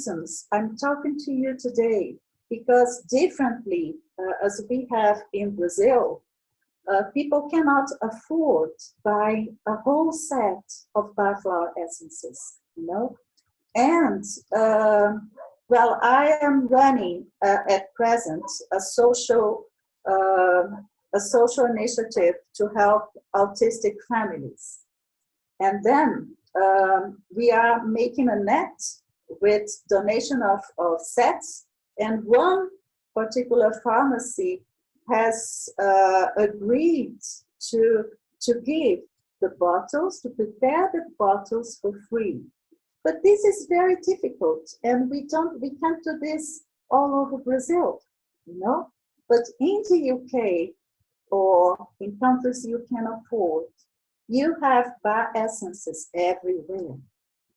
reasons I'm talking to you today, because differently as we have in Brazil, people cannot afford buy a whole set of Bach Flower Essences, you know. And well, I am running at present uh, a social initiative to help autistic families. And then we are making a net with donation of sets, and one particular pharmacy has agreed to give the bottles, to prepare the bottles for free. But this is very difficult, and we can't do this all over Brazil, you know. But in the UK or in countries you can afford, you have Bach essences everywhere.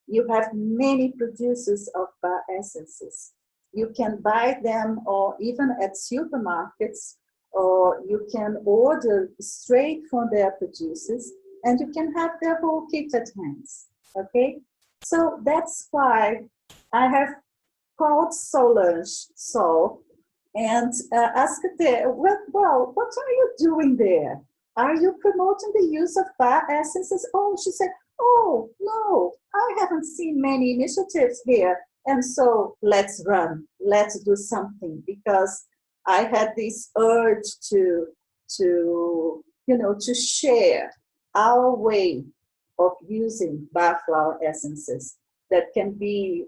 You have many producers of Bach essences. You can buy them, or even at supermarkets, or you can order straight from their producers, and you can have their whole kit at hands. Okay, so that's why I have called Solange Sol and asked her, well, what are you doing there? Are you promoting the use of Bach essences? Oh, she said, oh, no, I haven't seen many initiatives here. And so let's do something, because I had this urge to share our way of using Bach Flower Essences that can be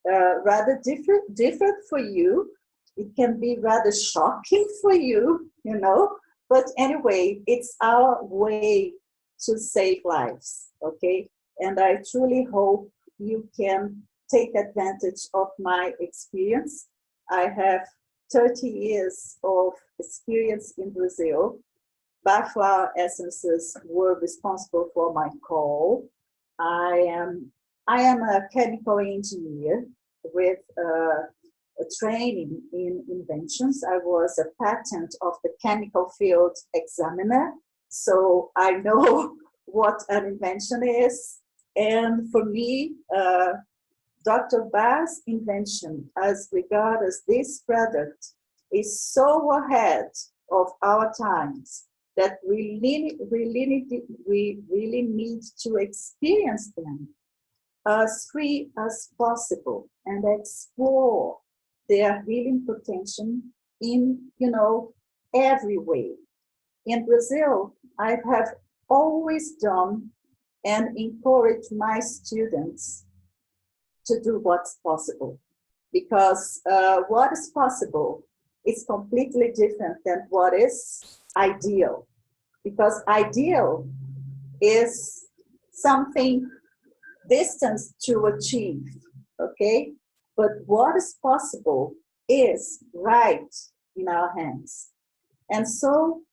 rather different for you. It can be rather shocking for you, you know. But anyway, it's our way to save lives, okay? And I truly hope you can take advantage of my experience. I have 30 years of experience in Brazil. Bach Flower Essences were responsible for my call. I am a chemical engineer with a training in inventions. I was a patent of the chemical field examiner, so I know what an invention is. And for me, Dr. Bach's invention, as regards this product, is so ahead of our times that we really need to experience them as free as possible and explore their healing potential in, every way. In Brazil, I have always done and encouraged my students to do what's possible, because what is possible is completely different than what is ideal, because ideal is something distant to achieve, okay? But what is possible is right in our hands. And so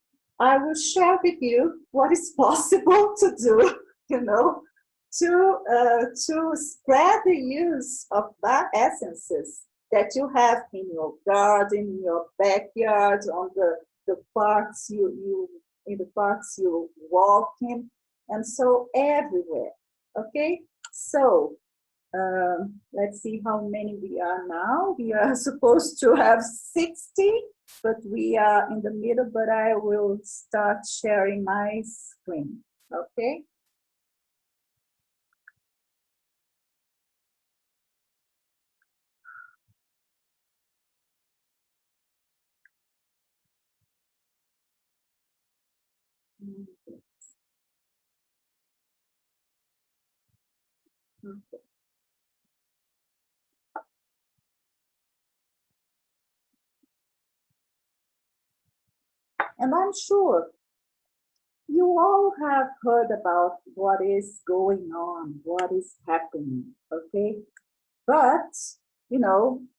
I will share with you what is possible to do, to spread the use of Bach essences that you have in your garden, in your backyard, on the parts you walk in, and so everywhere. Okay, so let's see how many we are now. We are supposed to have 60, but we are in the middle, but I will start sharing my screen. Okay. Okay. And I'm sure you all have heard about what is going on, what is happening, okay? But,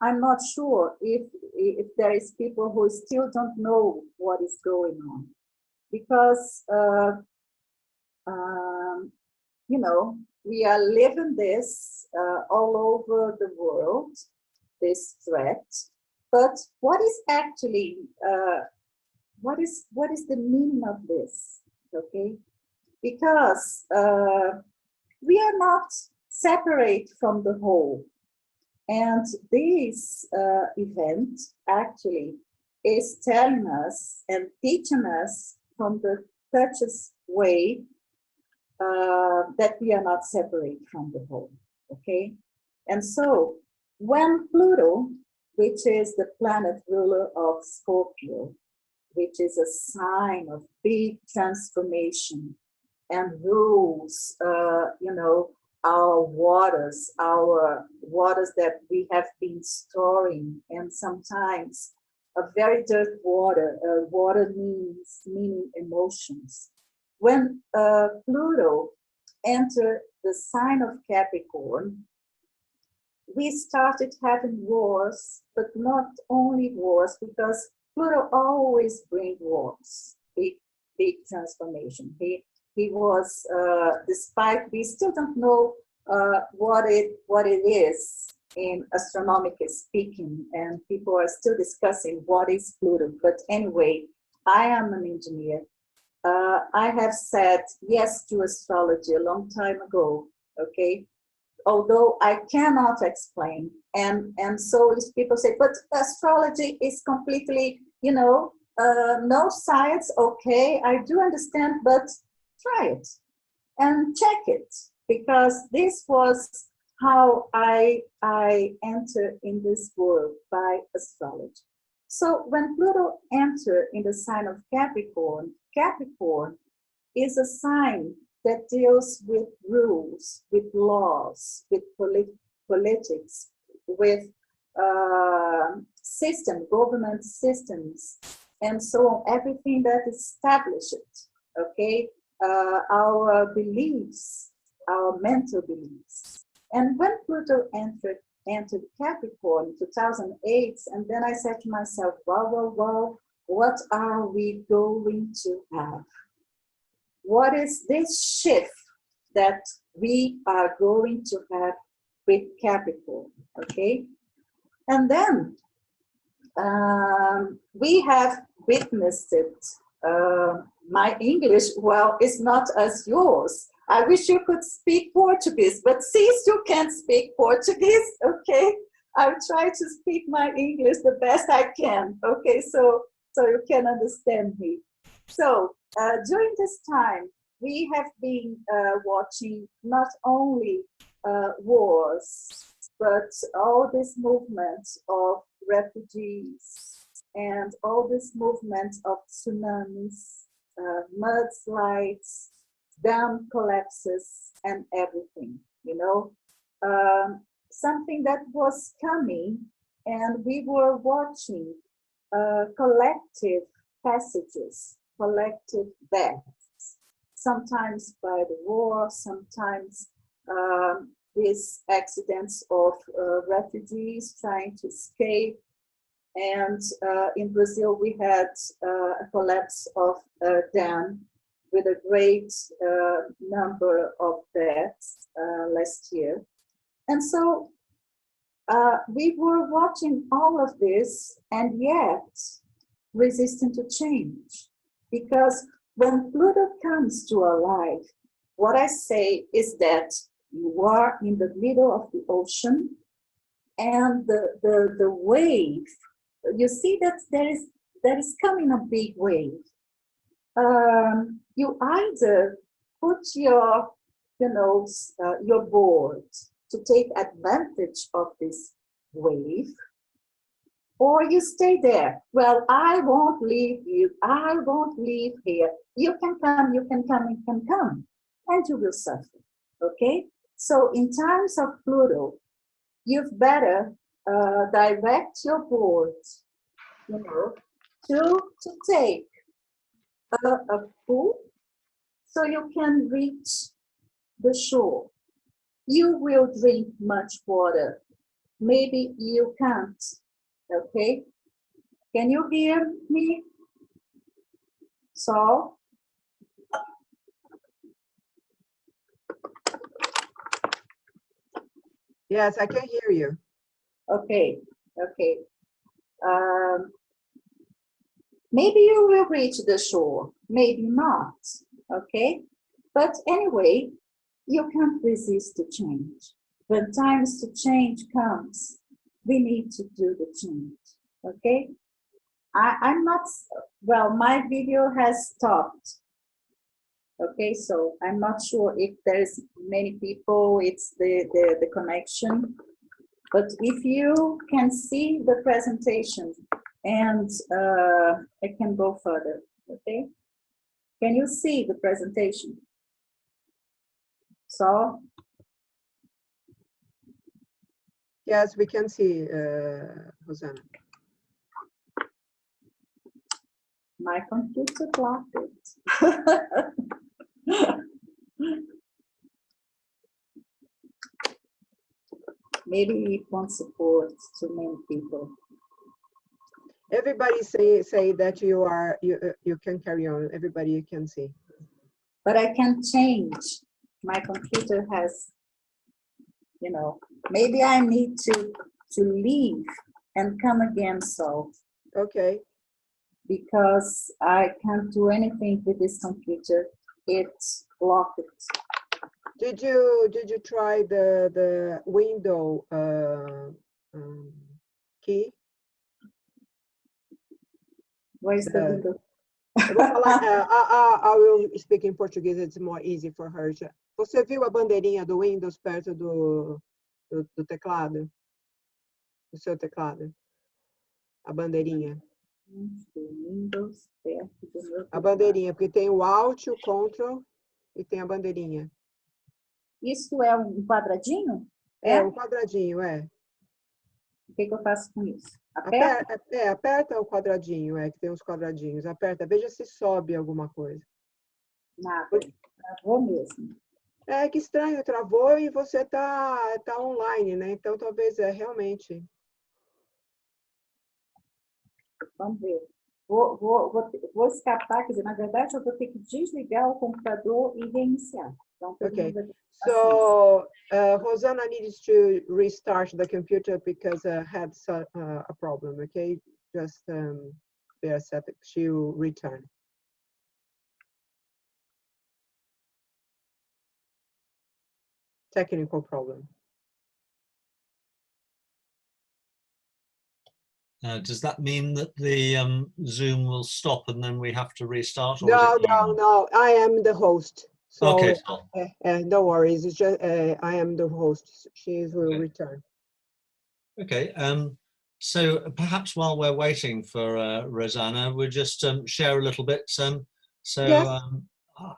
I'm not sure if there is people who still don't know what is going on. Because, we are living this all over the world, this threat. But what is actually, what is the meaning of this, okay? Because we are not separate from the whole. And this event actually is telling us and teaching us from the touchest way that we are not separate from the whole, okay? And so when Pluto, which is the planet ruler of Scorpio, which is a sign of big transformation and rules, our waters that we have been storing, and sometimes a very dirty water. Water meaning emotions. When Pluto entered the sign of Capricorn, we started having wars, but not only wars, because Pluto always brings wars, big transformation. He was, despite we still don't know what it is in astronomical speaking, and people are still discussing what is Pluto. But anyway, I am an engineer. I have said yes to astrology a long time ago, okay? Although I cannot explain. And so if people say, but astrology is completely, no science, okay, I do understand, but try it and check it, because this was how I entered in this world, by astrology. So when Pluto entered in the sign of Capricorn, Capricorn is a sign that deals with rules, with laws, with politics, with government systems, and so on, everything that established, okay, our beliefs, our mental beliefs. And when Pluto entered Capricorn in 2008, and then I said to myself, wow, what are we going to have? What is this shift that we are going to have with Capricorn, okay? And then we have witnessed it. My English, well, is not as yours. I wish you could speak Portuguese, but since you can't speak Portuguese, okay, I'll try to speak my English the best I can, okay, so you can understand me. So during this time, we have been watching not only wars, but all this movement of refugees and all this movement of tsunamis, mudslides, dam collapses, and everything, something that was coming, and we were watching collective passages, collective deaths, sometimes by the war, sometimes these accidents of refugees trying to escape. And in Brazil, we had a collapse of a dam with a great number of deaths last year. And so we were watching all of this, and yet resisting to change. Because when Pluto comes to our life, what I say is that you are in the middle of the ocean, and the wave, you see that there is coming a big wave. You either put your board to take advantage of this wave, or you stay there. Well, I won't leave you. I won't leave here. You can come, you can come, you can come, and you will suffer. Okay? So in times of Pluto, you've better direct your board, to take a pull so you can reach the shore. You will drink much water. Maybe you can't. Okay? Can you hear me? So? Yes, I can hear you. Okay. Maybe you will reach the shore, maybe not. Okay? But anyway, you can't resist the change. when times to change comes, we need to do the change, okay? I'm not, well, my video has stopped, okay? So I'm not sure if there's many people, it's the connection. But if you can see the presentation, and I can go further, okay? Can you see the presentation? So, Yes, we can see, Rosana. my computer blocked it. Maybe it won't support too many people. Everybody say that you can carry on. Everybody you can see. But I can change. My computer has, you know, maybe I need to leave and come again, so. Okay. Because I can't do anything with this computer. It's blocked. Did you try the window key? Where's the window? Eu vou falar, I will speak in Portuguese, it's more easy for her. Você viu a bandeirinha do Windows perto do teclado? Do seu teclado? A bandeirinha. Windows perto do meu A bandeirinha, porque tem o Alt, o Ctrl e tem a bandeirinha. Isso é um quadradinho? É um quadradinho, é. O que eu faço com isso? Aperta? Aperta o quadradinho, que tem uns quadradinhos. Aperta, veja se sobe alguma coisa. Nada, travou mesmo. É, que estranho, travou e você tá online, né? Então talvez realmente. Vamos ver. Vou escapar, quer dizer, na verdade eu vou ter que desligar o computador e reiniciar. Então, Okay, so Rosana needs to restart the computer because had a problem. Okay, just bear a second. She will return. Technical problem. Does that mean that the Zoom will stop and then we have to restart? Or No. I am the host. So, okay. No worries. It's just I am the host. She will return. Okay. So perhaps while we're waiting for Rosana, we'll just share a little bit. Yes.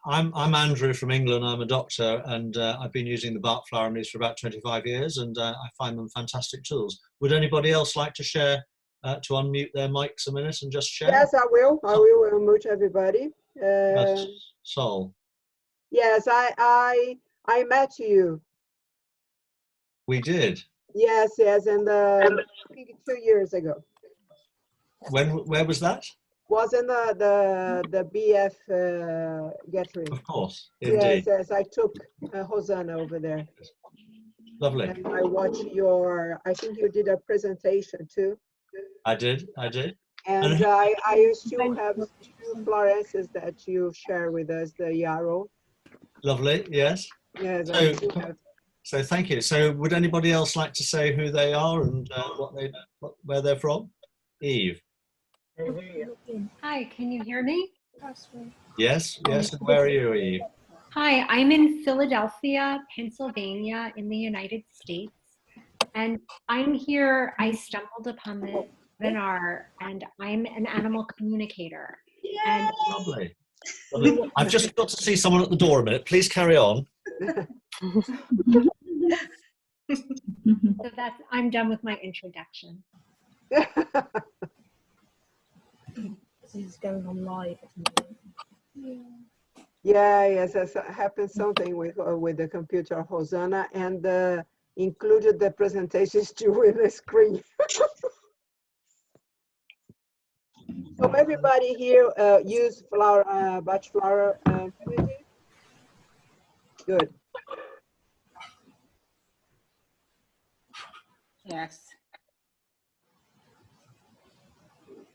I'm Andrew from England. I'm a doctor, and I've been using the Bach Flower Essence for about 25 years, and I find them fantastic tools. Would anybody else like to share, to unmute their mics a minute and just share? Yes, I will. I will unmute everybody. Sol. Yes, I met you. We did. Yes, and I think 2 years ago. Where was that? Was in the BF gathering. Of course, indeed. Yes, I took Rosana over there. Lovely. And I watched I think you did a presentation too. I did. And I still have 2 florescences that you share with us, the yarrow. Lovely, yes. Yes, so thank you. So would anybody else like to say who they are and where they're from? Eve. Hi, can you hear me? Yes. And where are you, Eve? Hi, I'm in Philadelphia, Pennsylvania, in the United States. And I'm here, I stumbled upon this webinar, and I'm an animal communicator. And Lovely. I've just got to see someone at the door a minute. Please carry on. So I'm done with my introduction. This is going on live. Yes, happened something with the computer, Rosana, and included the presentations too in the screen. So everybody here use Bach Flower community? Good. Yes.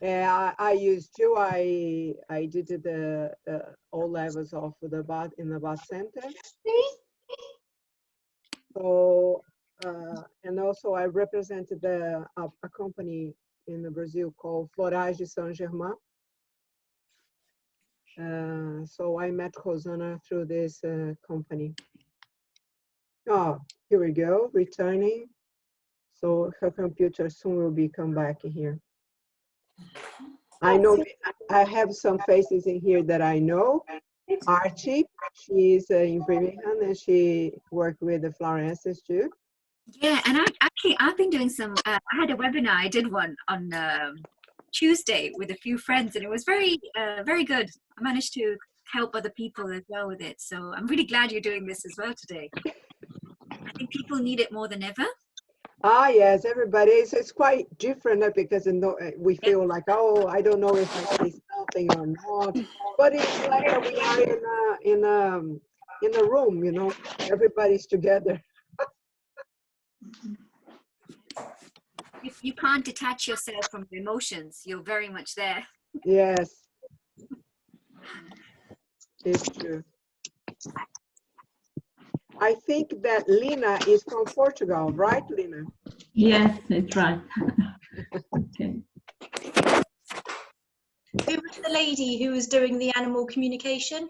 I used to. I did the all levels of the Bach in the Bach Center. So and also I represented a company in Brazil called Floral de Saint Germain. So I met Rosana through this company. Oh, here we go, returning. So her computer soon will come back here. I know I have some faces in here that I know. Archie, she's in Birmingham and she worked with the Flower Essence too. Yeah, and I've been doing some, I had a webinar, I did one on Tuesday with a few friends, and it was very good. I managed to help other people as well with it. So I'm really glad you're doing this as well today. I think people need it more than ever. Ah, yes, everybody. It's quite different because we feel like, oh, I don't know if I say something or not. But it's like we are in a room, you know, everybody's together. You can't detach yourself from your emotions. You're very much there. Yes, it's true. I think that Lina is from Portugal, right, Lina? Yes, it's right. Okay. Who was the lady who was doing the animal communication?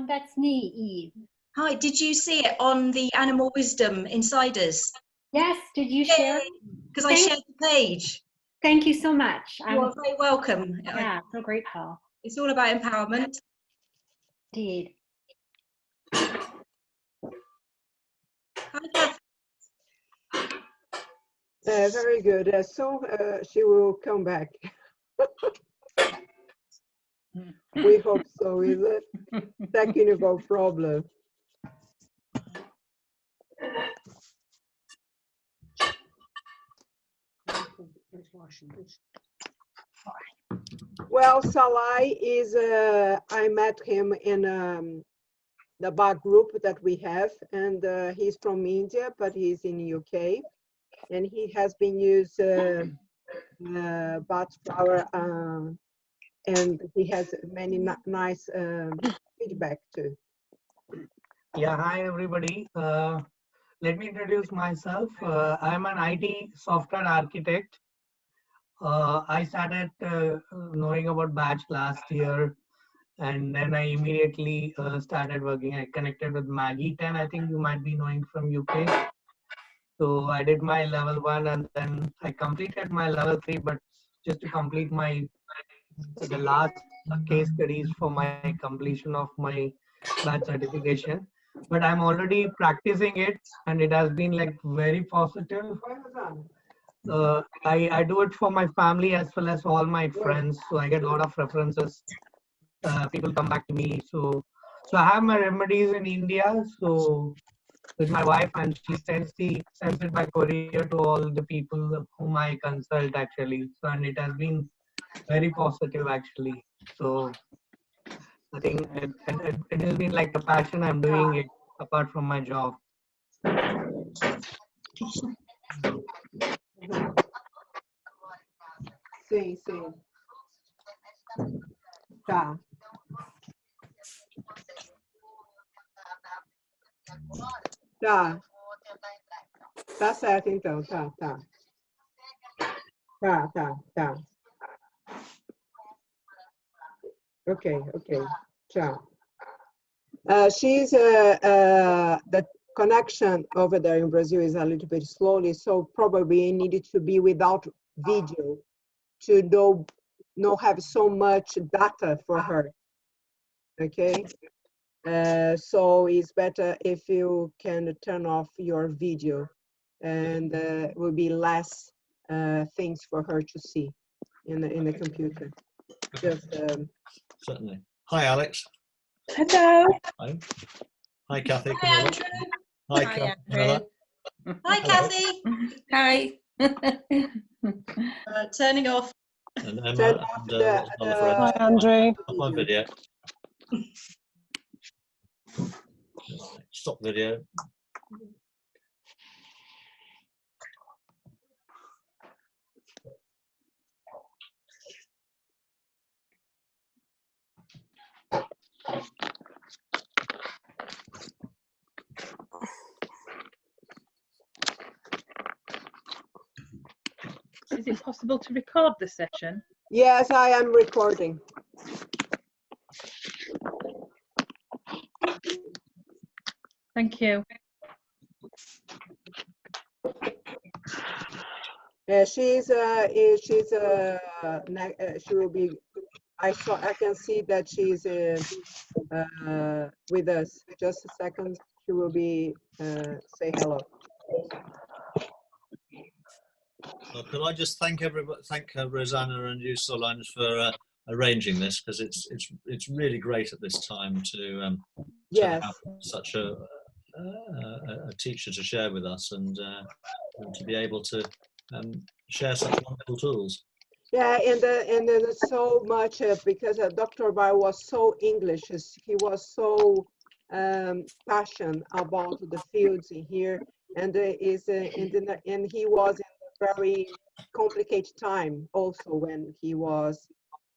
That's me, Eve. Hi, did you see it on the Animal Wisdom Insiders? Yes, did you share? Because I shared the page. Thank you so much. You are very welcome. Yeah, so grateful. It's all about empowerment. Indeed. Hi, Kath. Very good. So she will come back. We hope so. Is it technical problem? Well, Salai is, I met him in the Bach group that we have, and he's from India, but he's in UK, and he has been used Bach Flower, and he has many nice feedback too. Yeah, hi everybody. Let me introduce myself. I'm an IT software architect. I started knowing about Bach last year, and then I immediately started working. I connected with Maggie 10, I think you might be knowing from UK. So I did my level 1 and then I completed my level 3, but just to complete the last case studies for my completion of my Bach certification. But I'm already practicing it and it has been like very positive. I do it for my family as well as all my friends. So I get a lot of references. People come back to me. So I have my remedies in India. So with my wife, and she sends it by courier to all the people whom I consult actually. So and it has been very positive actually. So I think it has been like a passion. I'm doing it apart from my job. Sim, sim. Tá. Tá. Tá certo, então. Tá, tá. Tá, tá, tá. Okay, okay. Ciao. She's the connection over there in Brazil is a little bit slowly, so probably needed to be without video to not have so much data for her. Okay. So it's better if you can turn off your video, and will be less things for her to see in the computer. Just Certainly. Hi, Alex. Hello. Hi. Hi, Kathy. Hi, Andrew. Hi, Hi, Camilla. Hi, Kathy. Hi. Turning off. And turn Emma off and lots of other friends. Hi, Andrew. Off my video. Stop video. is it possible to record the session? Yes, I am recording. Thank you. She will be. I can see that she's with us. Just a second. She will be say hello. Well, could I just thank everybody, thank Rosana and you, Solange, for arranging this, because it's really great at this time to Yes. have such a teacher to share with us, and to be able to share such wonderful tools. Yeah, and there's so much because Dr. Bach was so English. He was so passionate about the fields in here, and and he was in a very complicated time also when he was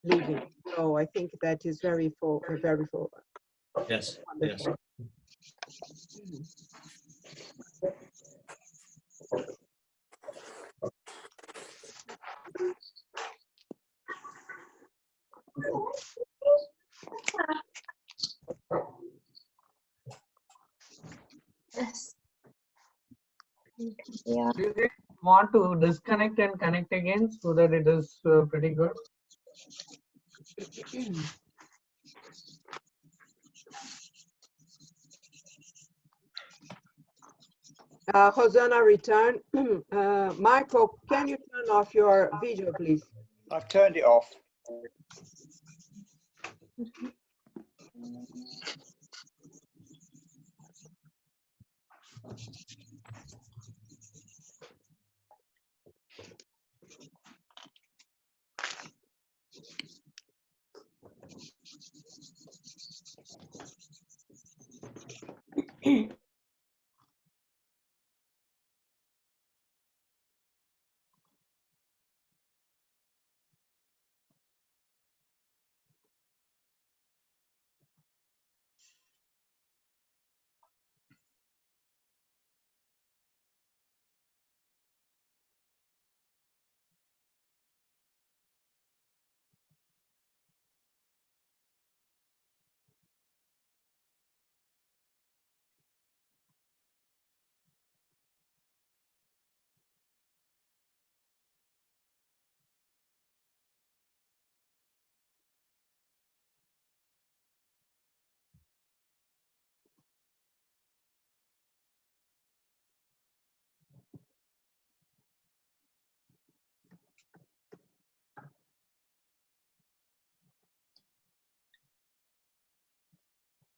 living. So I think that is very full. Yes, Wonderful. yes. Yes. Yeah. Do you guys want to disconnect and connect again so that it is pretty good? Rosana return. Michael, can you turn off your video, please? I've turned it off.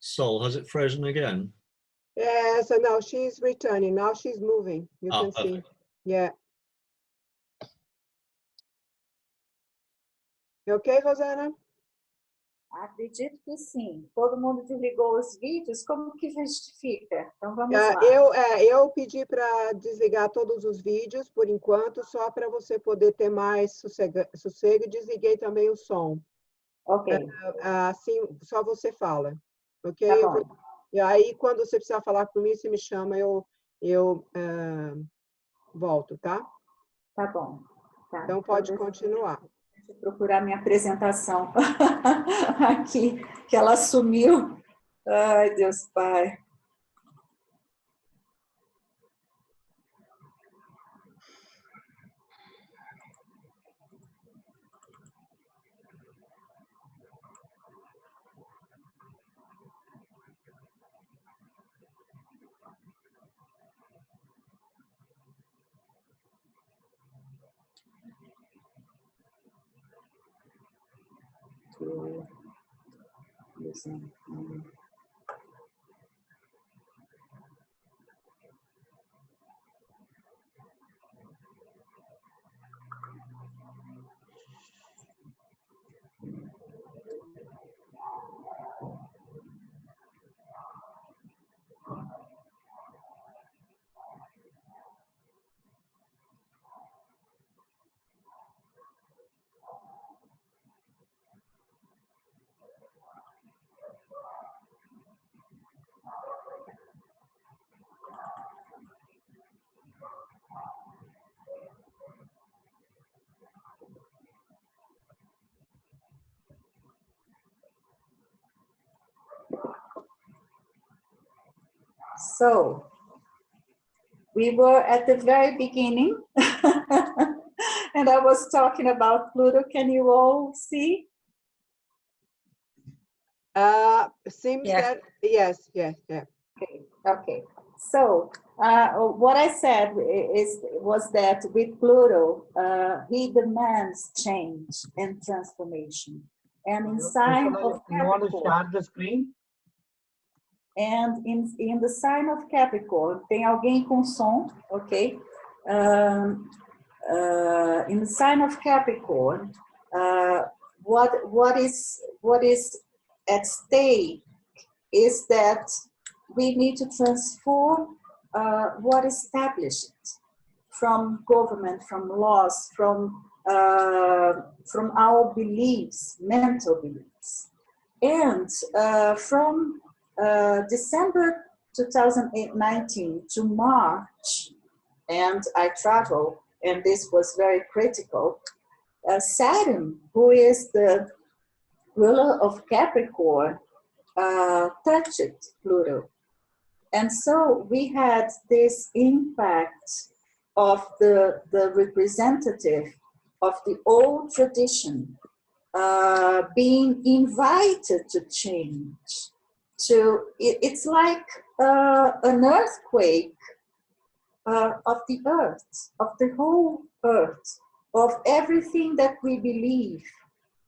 Sol, has it frozen again? Yeah, so now she's returning. Now she's moving. You can see. Perfect. Yeah. You okay, Rosana? Acredito que sim. Todo mundo desligou os vídeos, como que justifica? Então vamos lá. Eu pedi para desligar todos os vídeos por enquanto, só para você poder ter mais sossego, e desliguei também o som. Ok. Assim, só você fala, ok? Tá bom. E aí, quando você precisar falar por mim, você me chama, eu volto, tá? Tá bom. Tá. Então, pode continuar. Deixa eu procurar minha apresentação aqui, que ela sumiu. Ai, Deus Pai. So we were at the very beginning, and I was talking about Pluto. Can you all see? Seems Yes. that yes. Okay. So what I said was that with Pluto, he demands change and transformation. And in sign of You want to Capricorn, share the screen? and in the sign of Capricorn, tem alguém com som, ok? In the sign of Capricorn, what is at stake is that we need to transform what is established from government, from laws, from our beliefs, mental beliefs. And from December 2019 to March, and I travel, and this was very critical, Saturn, who is the ruler of Capricorn, touched Pluto. And so we had this impact of the representative of the old tradition being invited to change. It's like an earthquake of the earth, of the whole earth, of everything that we believe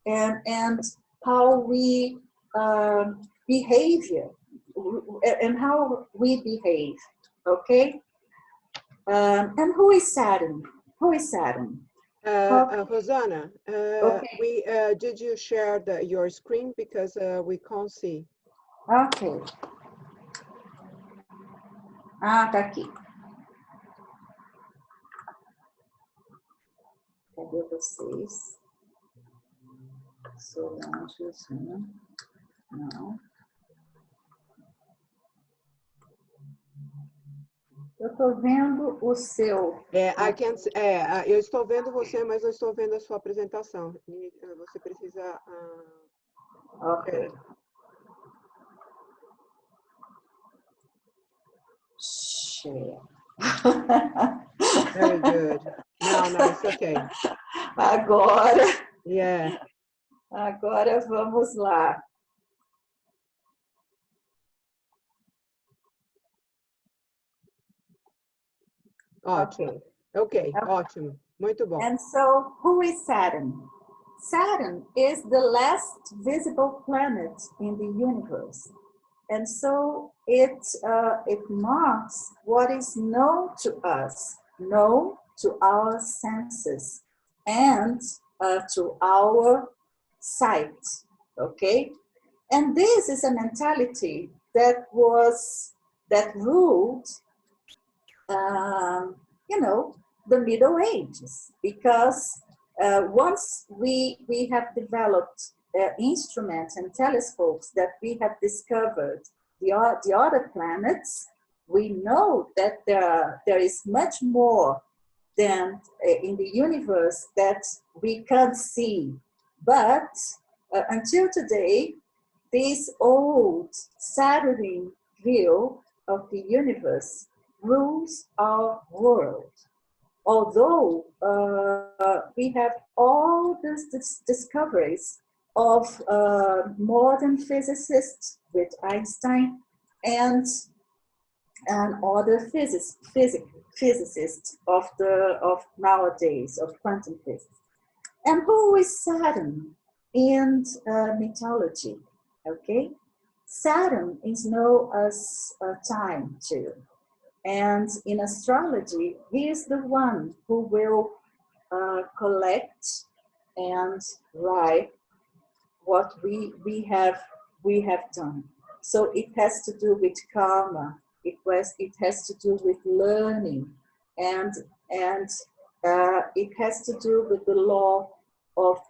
and how we behavior and how we behave, okay? And who is Saturn? Who is Saturn? Rosana, Okay. did you share your screen because we can't see? Ok. Ah, tá aqui. Cadê vocês? Solange, não. Eu estou vendo o seu. Eu estou vendo você, mas não estou vendo a sua apresentação. Você precisa. Ok. Share. Very good. No, it's okay. Agora. Yeah. Agora vamos lá. Ótimo. Ok, ótimo. Muito bom. And so, who is Saturn? Saturn is the last visible planet in the universe. And so it marks what is known to us, known to our senses, and to our sight, okay? And this is a mentality that ruled, the Middle Ages, because once we have developed instruments and telescopes that we have discovered the other planets, we know that there is much more than in the universe that we can't see. But until today, this old Saturn view of the universe rules our world. Although we have all these discoveries of modern physicists with Einstein and other physicists of nowadays, of quantum physics. And who is Saturn in mythology? Okay, Saturn is known as time too. And in astrology, he is the one who will collect and write what we have done. So it has to do with karma. It has to do with learning, and it has to do with the law of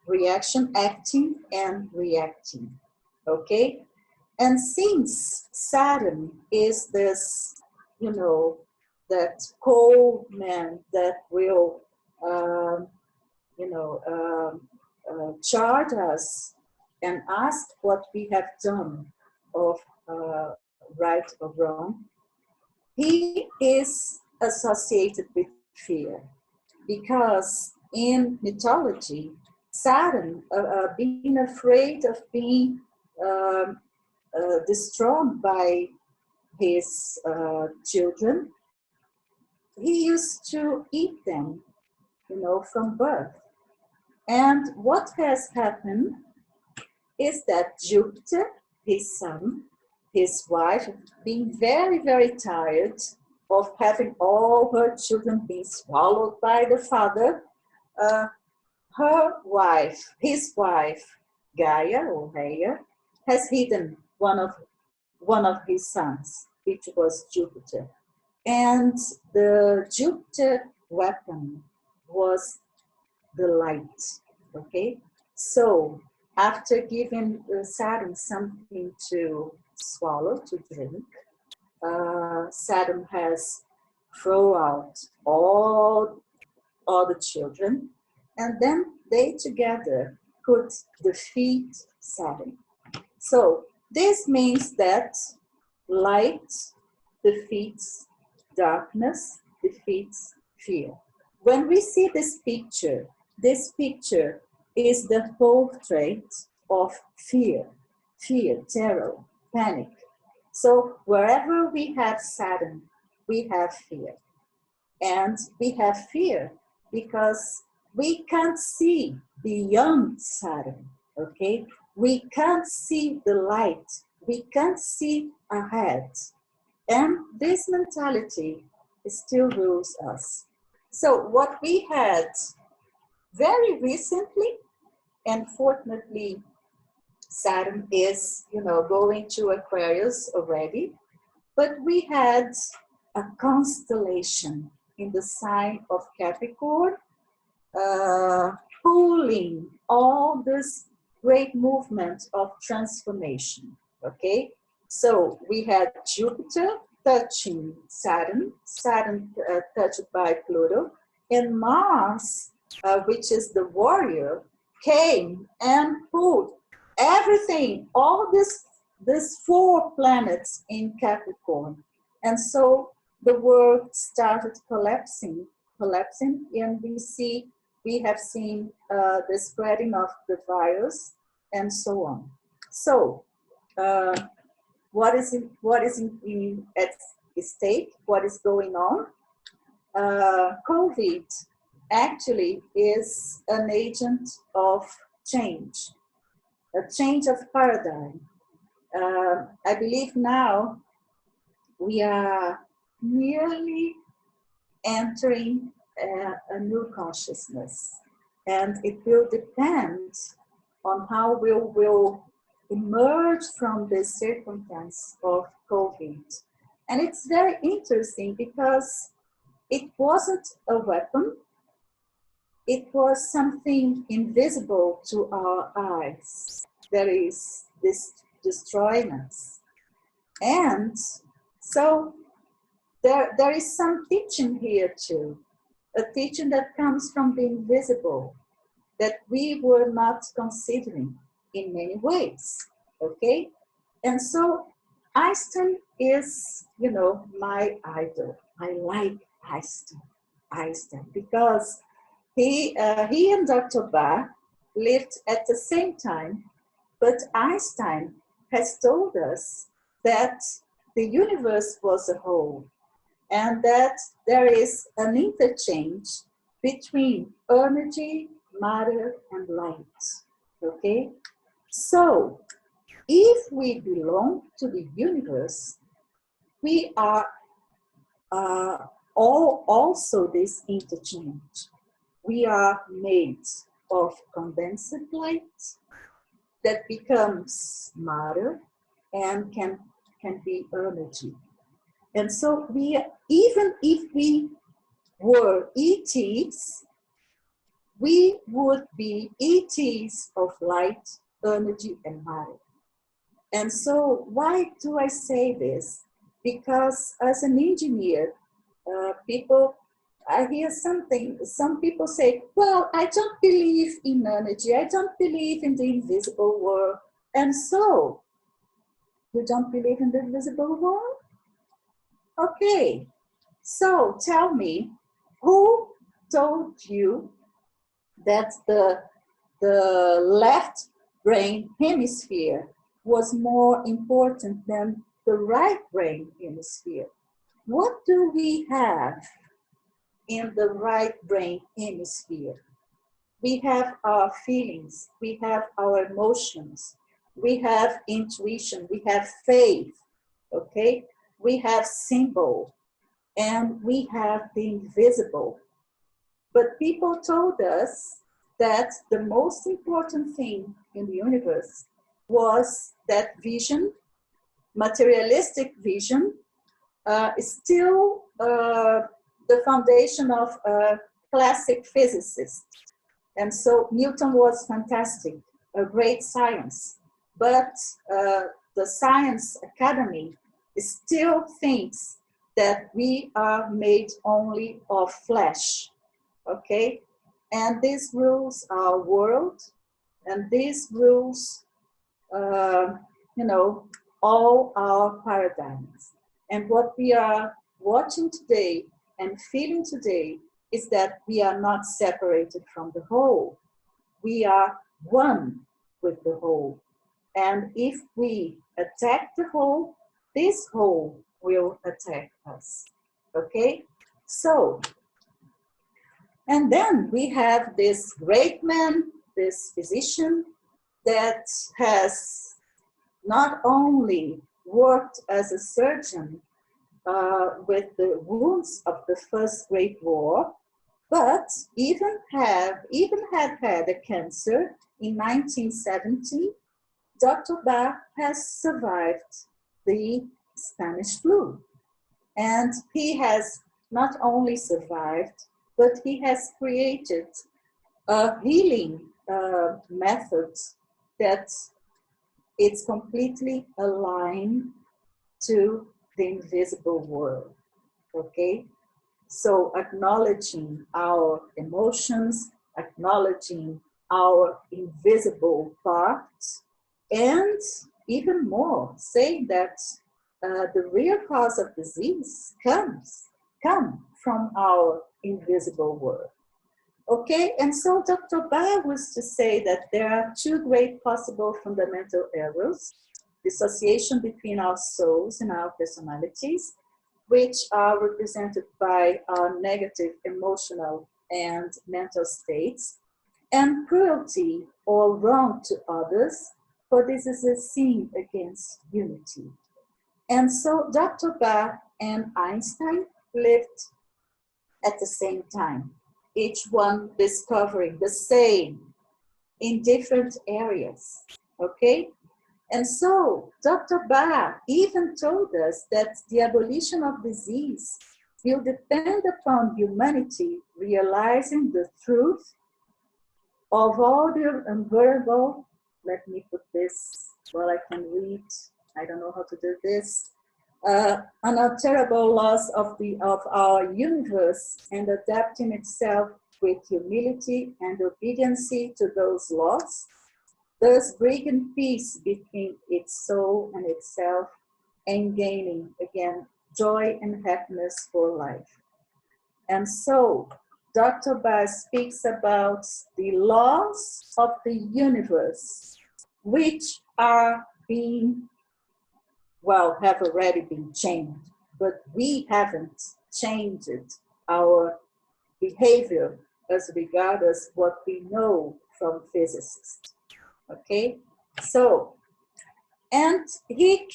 reaction, acting and reacting. Okay. And since Saturn is this, that cold man that will, charge us and ask what we have done of right or wrong, he is associated with fear. Because in mythology, Saturn, being afraid of being destroyed by his children, he used to eat them, from birth. And what has happened is that Jupiter, his son, his wife, being very, very tired of having all her children being swallowed by the father, his wife, Gaia or Rhea, has hidden one of his sons, which was Jupiter. And the Jupiter weapon was the light, okay? So after giving Saturn something to swallow, to drink, Saturn has thrown out all the children, and then they together could defeat Saturn. So this means that light defeats darkness, defeats fear. When we see this picture is the portrait of fear, terror, panic. So wherever we have Saturn, we have fear. And we have fear because we can't see beyond Saturn, okay? We can't see the light. We can't see ahead. And this mentality still rules us. So what we had very recently, and fortunately, Saturn is, going to Aquarius already, but we had a constellation in the sign of Capricorn, pulling all this great movement of transformation, okay? So we had Jupiter touching Saturn, touched by Pluto, and Mars, which is the warrior, came and pulled everything, all these 4 planets in Capricorn. And so the world started collapsing, and we have seen the spreading of the virus and so on. So what is at stake? What is going on? COVID actually is an agent of change, a change of paradigm. I believe now we are nearly entering a new consciousness, and it will depend on how we will emerge from the circumstance of COVID. And it's very interesting because it wasn't a weapon, it was something invisible to our eyes that is destroying us. And so there is some teaching here too, a teaching that comes from the invisible that we were not considering in many ways, okay? And so Einstein is, my idol. I like Einstein because he and Dr. Bach lived at the same time, but Einstein has told us that the universe was a whole and that there is an interchange between energy, matter, and light, okay? So, if we belong to the universe, we are all also this interchange. We are made of condensed light that becomes matter and can be energy. And so even if we were ETs, we would be ETs of light, energy, and matter. And so why do I say this? Because as an engineer, I hear some people say, well, I don't believe in energy, I don't believe in the invisible world. And so You don't believe in the invisible world? Okay, so tell me, who told you that the left brain hemisphere was more important than the right brain hemisphere? What do we have in the right brain hemisphere? We have our feelings, we have our emotions, we have intuition, we have faith, okay? We have symbol, and we have the invisible. But people told us that the most important thing in the universe was that vision, materialistic vision, is still the foundation of classic physicists. And so Newton was fantastic, a great science. But the Science Academy still thinks that we are made only of flesh, okay? And this rules our world, and this rules, all our paradigms. And what we are watching today and feeling today is that we are not separated from the whole. We are one with the whole. And if we attack the whole, this whole will attack us. Okay? So, and then we have this great man, this physician, that has not only worked as a surgeon with the wounds of the First Great War, but even had a cancer in 1970. Dr. Bach has survived the Spanish flu. And he has not only survived, but he has created a healing method that it's completely aligned to the invisible world, okay? So acknowledging our emotions, acknowledging our invisible parts, and even more, saying that the real cause of disease come from our invisible world. Okay, and so Dr. Bach was to say that there are two great possible fundamental errors: dissociation between our souls and our personalities, which are represented by our negative emotional and mental states, and cruelty or wrong to others, for this is a sin against unity. And so Dr. Bach and Einstein lived at the same time, each one discovering the same in different areas, okay? And so Dr. Bach even told us that the abolition of disease will depend upon humanity realizing the truth of all the unbearable, let me put this while I can read, I don't know how to do this, unalterable laws of our universe, and adapting itself with humility and obedience to those laws, thus bringing peace between its soul and itself, and gaining again joy and happiness for life. And so Dr. Bach speaks about the laws of the universe, which are being, well, have already been changed, but we haven't changed our behavior as regards what we know from physicists. Okay, so, and he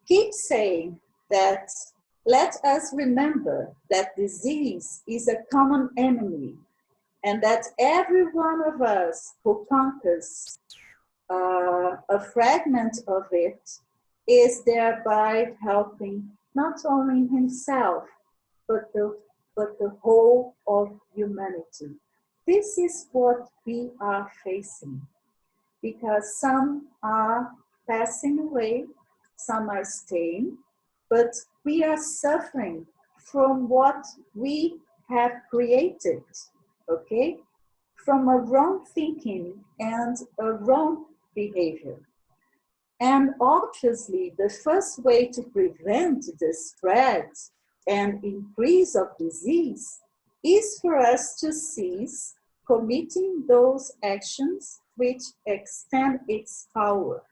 keeps saying that let us remember that disease is a common enemy, and that every one of us who conquers a fragment of it is thereby helping not only himself, but the whole of humanity. This is what we are facing, because some are passing away, some are staying, but we are suffering from what we have created, okay? From a wrong thinking and a wrong behavior. And obviously, the first way to prevent the spread and increase of disease is for us to cease committing those actions which extend its power.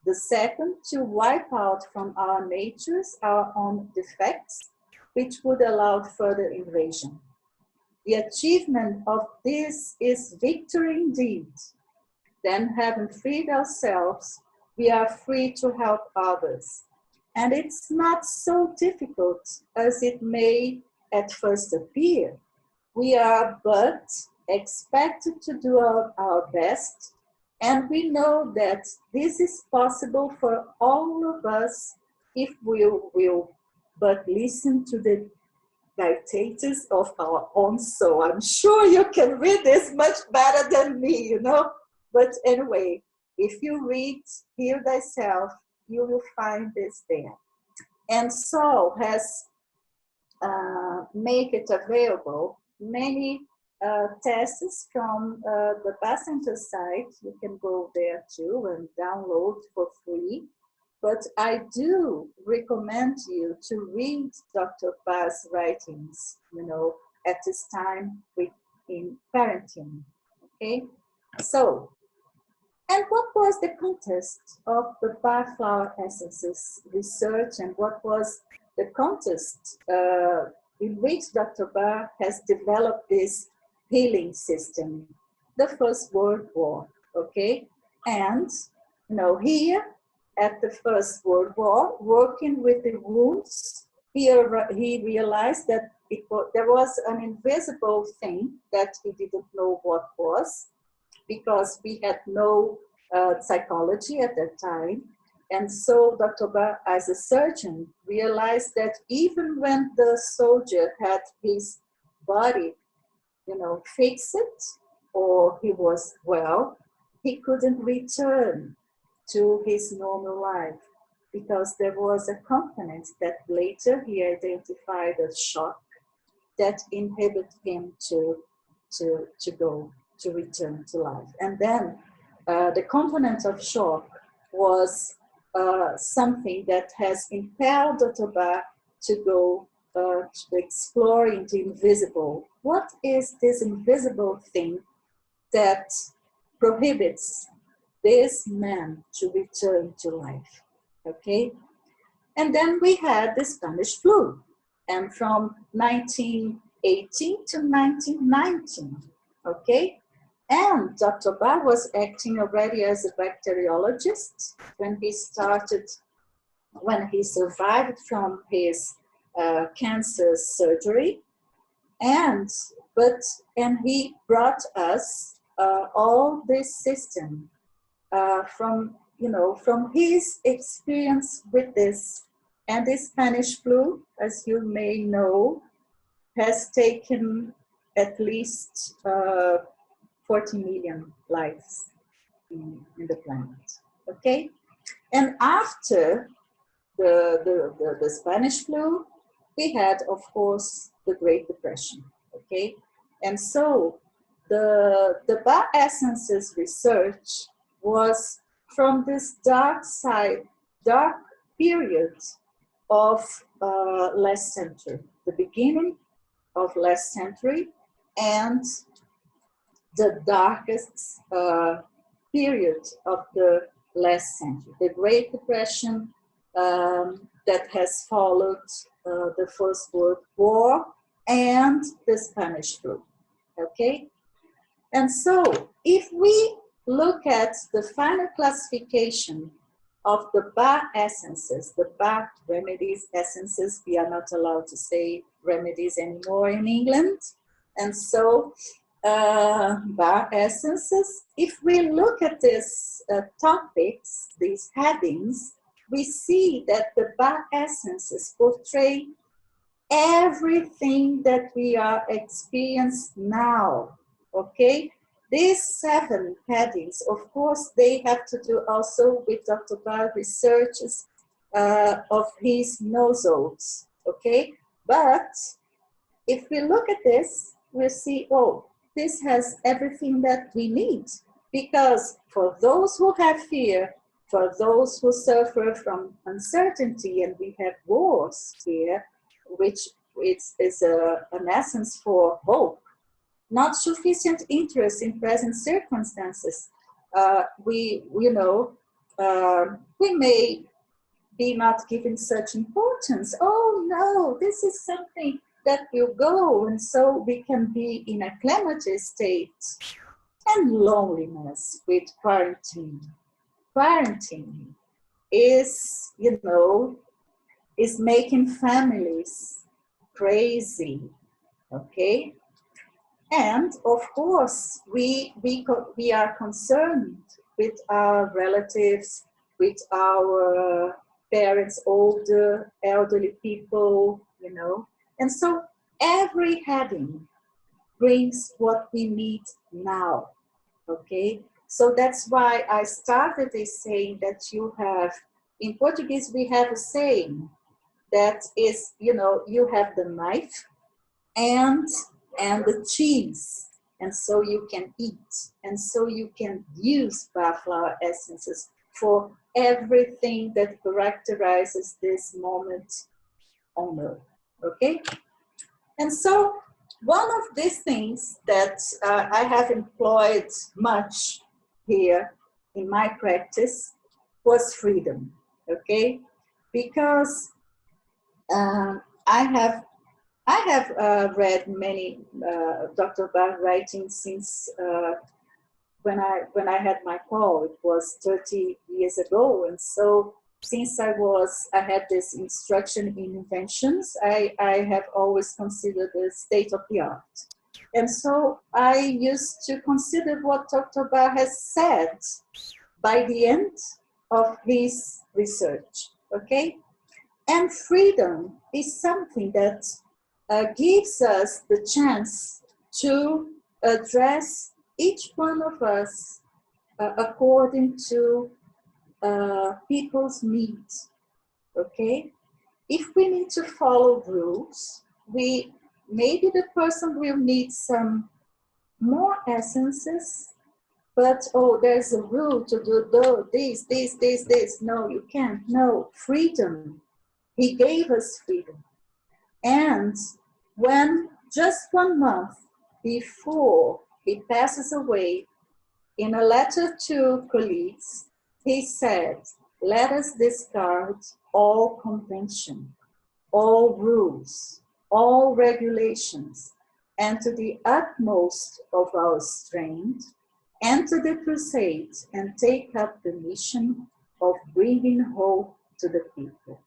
The second, to wipe out from our natures our own defects, which would allow further invasion. The achievement of this is victory indeed. Then, having freed ourselves, we are free to help others. And it's not so difficult as it may at first appear. We are but expected to do our best, and we know that this is possible for all of us if we will but listen to the dictators of our own soul. I'm sure you can read this much better than me, you know. But anyway, if you read Heal Thyself, you will find this there. And Saul has made it available many tests from the passenger site. You can go there too and download for free. But I do recommend you to read Dr. Bach's writings, you know, at this time in parenting. Okay, so. And what was the context of the Bach Flower Essences research, and what was the context in which Dr. Bach has developed this healing system? The First World War, okay? And, you know, here at the First World War, working with the wounds, he realized that there was an invisible thing that he didn't know what was, because we had no psychology at that time. And so Dr. Bach, as a surgeon, realized that even when the soldier had his body, you know, fixed, or he was well, he couldn't return to his normal life, because there was a component that later he identified as shock that inhibited him to return to life. And then the component of shock was something that has impelled Dr. Bach to go to exploring the invisible. What is this invisible thing that prohibits this man to return to life? Okay? And then we had the Spanish flu. And from 1918 to 1919, okay? And Dr. Bach was acting already as a bacteriologist when he survived from his cancer surgery. And he brought us all this system from his experience with this. And the Spanish flu, as you may know, has taken at least 40 million lives in the planet. Okay? And after the Spanish flu, we had, of course, the Great Depression. Okay? And so the Bach Essences research was from this dark period of last century, the beginning of last century, and the darkest period of the last century, the Great Depression that has followed the First World War and the Spanish flu, okay? And so if we look at the final classification of the Bach Essences, the Bach remedies, essences, we are not allowed to say remedies anymore in England. And so Bach Essences, if we look at these topics, these headings, we see that the Bach Essences portray everything that we are experiencing now, okay? These 7 headings, of course, they have to do also with Dr. Bach researches of his nosodes, okay? But if we look at this, we'll see, oh, this has everything that we need. Because for those who have fear, for those who suffer from uncertainty, and we have wars here, which is an essence for hope. Not sufficient interest in present circumstances. We may be not given such importance. Oh no, this is something that will go, and so we can be in a calamitous state. And loneliness with quarantine. Quarantine is, is making families crazy, okay? And of course, we are concerned with our relatives, with our parents, older, elderly people, And so every heading brings what we need now, okay? So that's why I started this saying that you have, in Portuguese, we have a saying that is, you have the knife and the cheese, and so you can eat, and so you can use Bach Flower Essences for everything that characterizes this moment on earth, okay? And so one of these things that I have employed much here in my practice was freedom, okay? Because I have read many Dr. Bach writings since when I had my call. It was 30 years ago, and so since I had this instruction in inventions, I have always considered the state of the art. And so I used to consider what Dr. Bach has said by the end of his research, okay? And freedom is something that gives us the chance to address each one of us according to people's needs, okay? If we need to follow rules, maybe the person will need some more essences, but there's a rule to do this. No, you can't. No, freedom. He gave us freedom. And when just 1 month before he passes away, in a letter to colleagues, he said, let us discard all convention, all rules, all regulations, and to the utmost of our strength, enter the crusade and take up the mission of bringing hope to the people.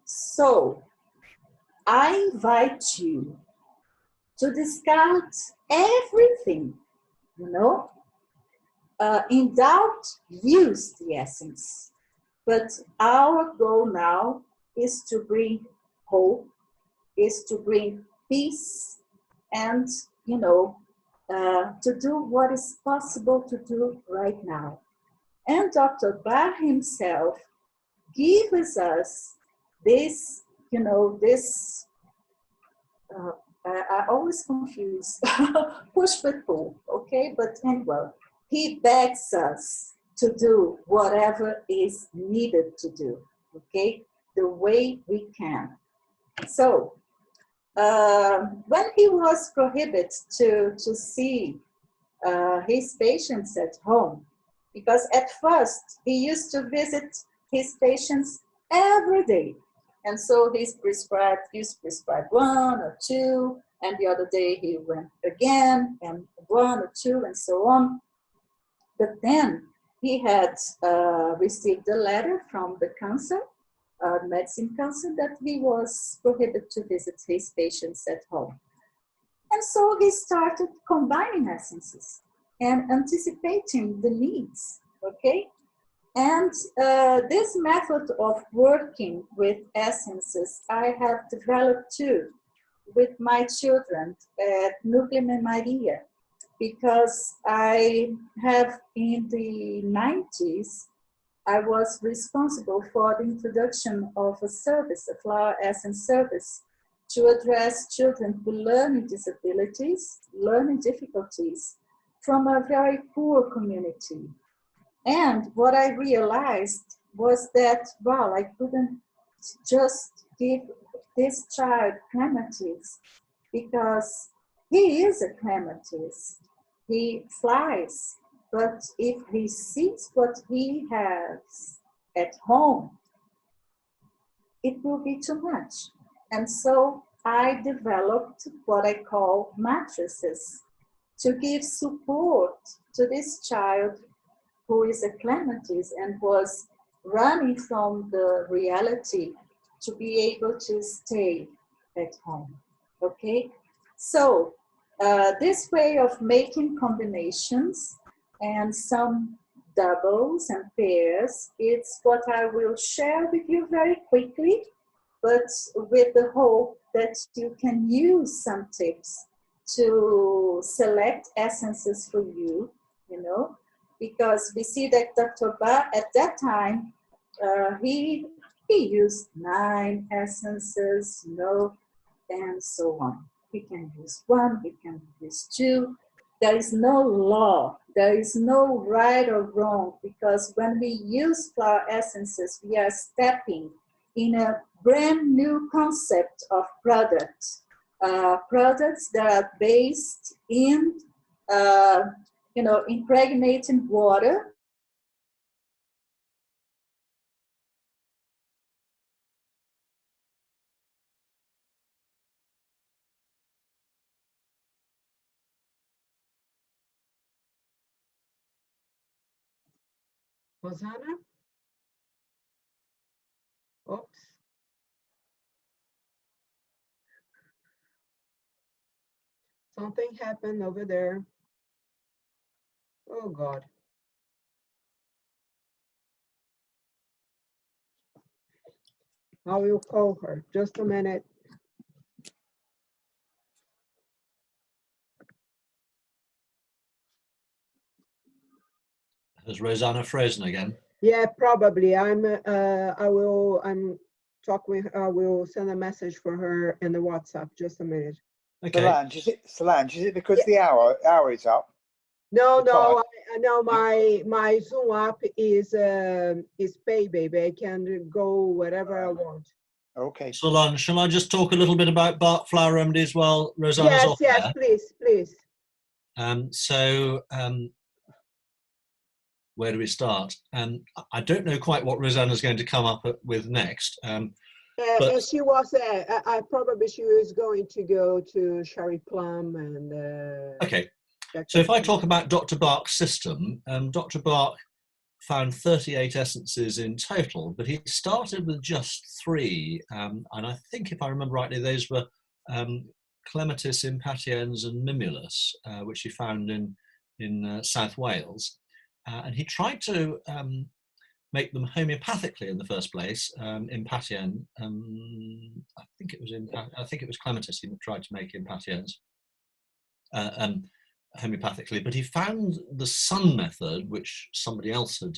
So, I invite you to discard everything, in doubt, use the essence. But our goal now is to bring hope, is to bring peace, and, to do what is possible to do right now. And Dr. Bach himself gives us this, I always confuse push but pull, okay? But anyway, he begs us to do whatever is needed to do, okay? The way we can. So, when he was prohibited to see his patients at home, because at first he used to visit his patients every day. And so he prescribed 1 or 2, and the other day he went again, and 1 or 2, and so on. But then he had received a letter from the council, medicine council, that he was prohibited to visit his patients at home. And so he started combining essences and anticipating the needs, okay? And this method of working with essences I have developed too with my children at Núcleo Maria, because I have in the 90s, I was responsible for the introduction of a service, a flower essence service, to address children with learning disabilities, learning difficulties from a very poor community. And what I realized was that, wow, I couldn't just give this child clematis because he is a clematis. He flies, but if he sees what he has at home, it will be too much. And so I developed what I call matrices to give support to this child who is a clematis and was running from the reality to be able to stay at home. Okay? So this way of making combinations and some doubles and pairs, it's what I will share with you very quickly, but with the hope that you can use some tips to select essences for you, you know, because we see that Dr. Bach at that time, he used 9 essences, you know, and so on. He can use 1, he can use 2. There is no law, there is no right or wrong, because when we use flower essences, we are stepping in a brand new concept of products. Products that are based in, you know, impregnating water. Rosana? Oops. Something happened over there. Oh, God. I will call her. Just a minute. Has Rosana frozen again? Yeah, probably. I will send a message for her in the WhatsApp. Just a minute. Okay. Solange, is it because Yeah. the hour is up? No, The no, time? I know my Zoom app is pay, baby. I can go wherever I want. Okay. Solange, shall I just talk a little bit about Bach Flower Remedies while Rosana's Yes, off yes, there? please, please. Where do we start? I don't know quite what Rosana's going to come up with next. But She was, she was going to go to Sherry Plum and. okay. So if I talk about Dr. Bach's system, Dr. Bach found 38 essences in total, but he started with just 3. And I think, if I remember rightly, those were Clematis impatiens and Mimulus, which he found in South Wales. And he tried to make them homeopathically in the first place. Impatien, I think it was Clematis he tried to make impatiens homeopathically, but he found the sun method, which somebody else had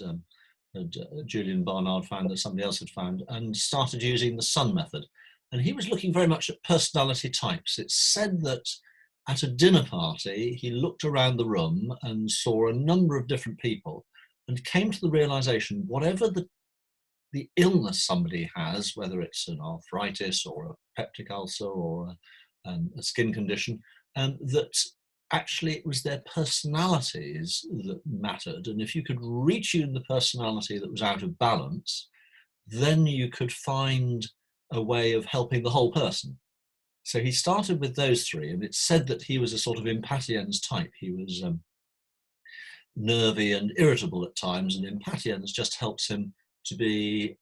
Julian Barnard found that somebody else had found, and started using the sun method. And he was looking very much at personality types. It's said that at a dinner party, he looked around the room and saw a number of different people and came to the realization, whatever the illness somebody has, whether it's an arthritis or a peptic ulcer or a skin condition, that actually it was their personalities that mattered. And if you could retune the personality that was out of balance, then you could find a way of helping the whole person. So he started with those 3, and it's said that he was a sort of impatiens type. He was nervy and irritable at times, and impatiens just helps him to be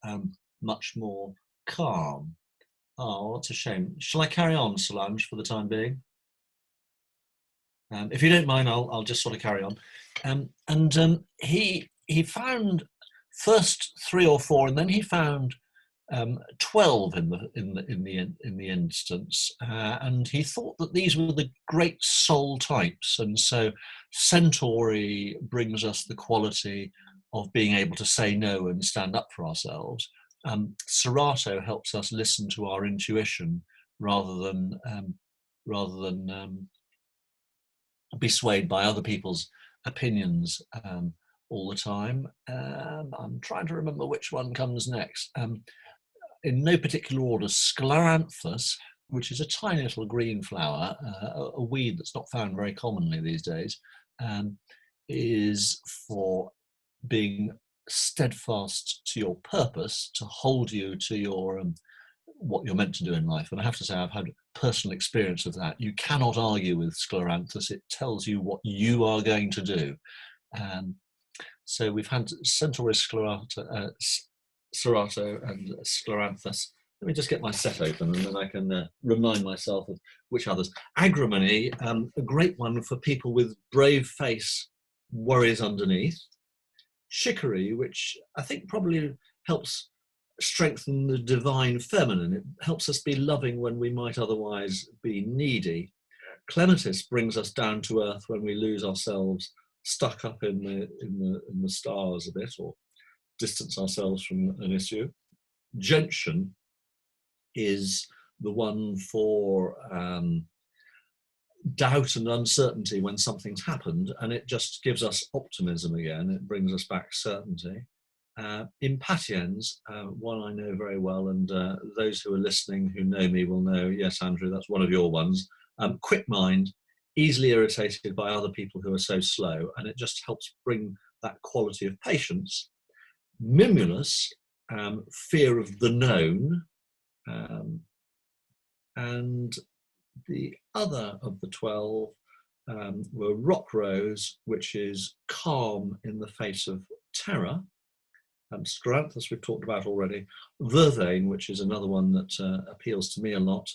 much more calm. Oh, that's a shame. Shall I carry on, Solange, for the time being? If you don't mind, I'll just sort of carry on. He found first 3 or 4, and then he found 12 in the instance, and he thought that these were the great soul types. And so Centauri brings us the quality of being able to say no and stand up for ourselves. Serato helps us listen to our intuition rather than be swayed by other people's opinions all the time. I'm trying to remember which one comes next. In no particular order, Scleranthus, which is a tiny little green flower, a weed that's not found very commonly these days, is for being steadfast to your purpose, to hold you to your what you're meant to do in life. And I have to say, I've had personal experience of that. You cannot argue with Scleranthus. It tells you what you are going to do. So we've had Centauris serrato and Scleranthus. Let me just get my set open and then I can remind myself of which others. Agrimony, a great one for people with brave face, worries underneath. Chicory, which I think probably helps strengthen the divine feminine. It helps us be loving when we might otherwise be needy. Clematis brings us down to earth when we lose ourselves, stuck up in the stars a bit, or distance ourselves from an issue. Gentian is the one for doubt and uncertainty when something's happened, and it just gives us optimism again. It brings us back certainty. Impatiens, one I know very well, and those who are listening who know me will know, yes, Andrew, that's one of your ones. Quick mind, easily irritated by other people who are so slow, and it just helps bring that quality of patience. Mimulus, fear of the known, and the other of the 12 were Rock Rose, which is calm in the face of terror. Scleranthus we've talked about already. Vervain, which is another one that appeals to me a lot.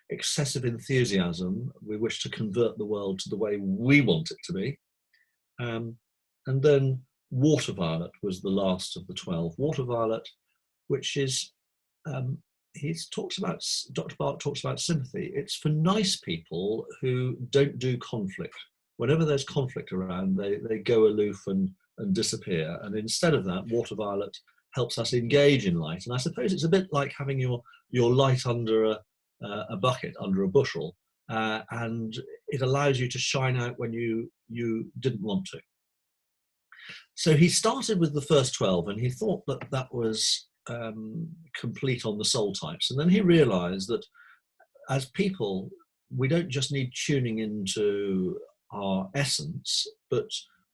Excessive enthusiasm. We wish to convert the world to the way we want it to be. And then Water Violet was the last of the 12. Water Violet, which is, Dr. Bach talks about sympathy. It's for nice people who don't do conflict. Whenever there's conflict around, they go aloof and disappear. And instead of that, Water Violet helps us engage in light. And I suppose it's a bit like having your light under a bucket, under a bushel, and it allows you to shine out when you didn't want to. So he started with the first 12, and he thought that was complete on the soul types. And then he realized that as people, we don't just need tuning into our essence, but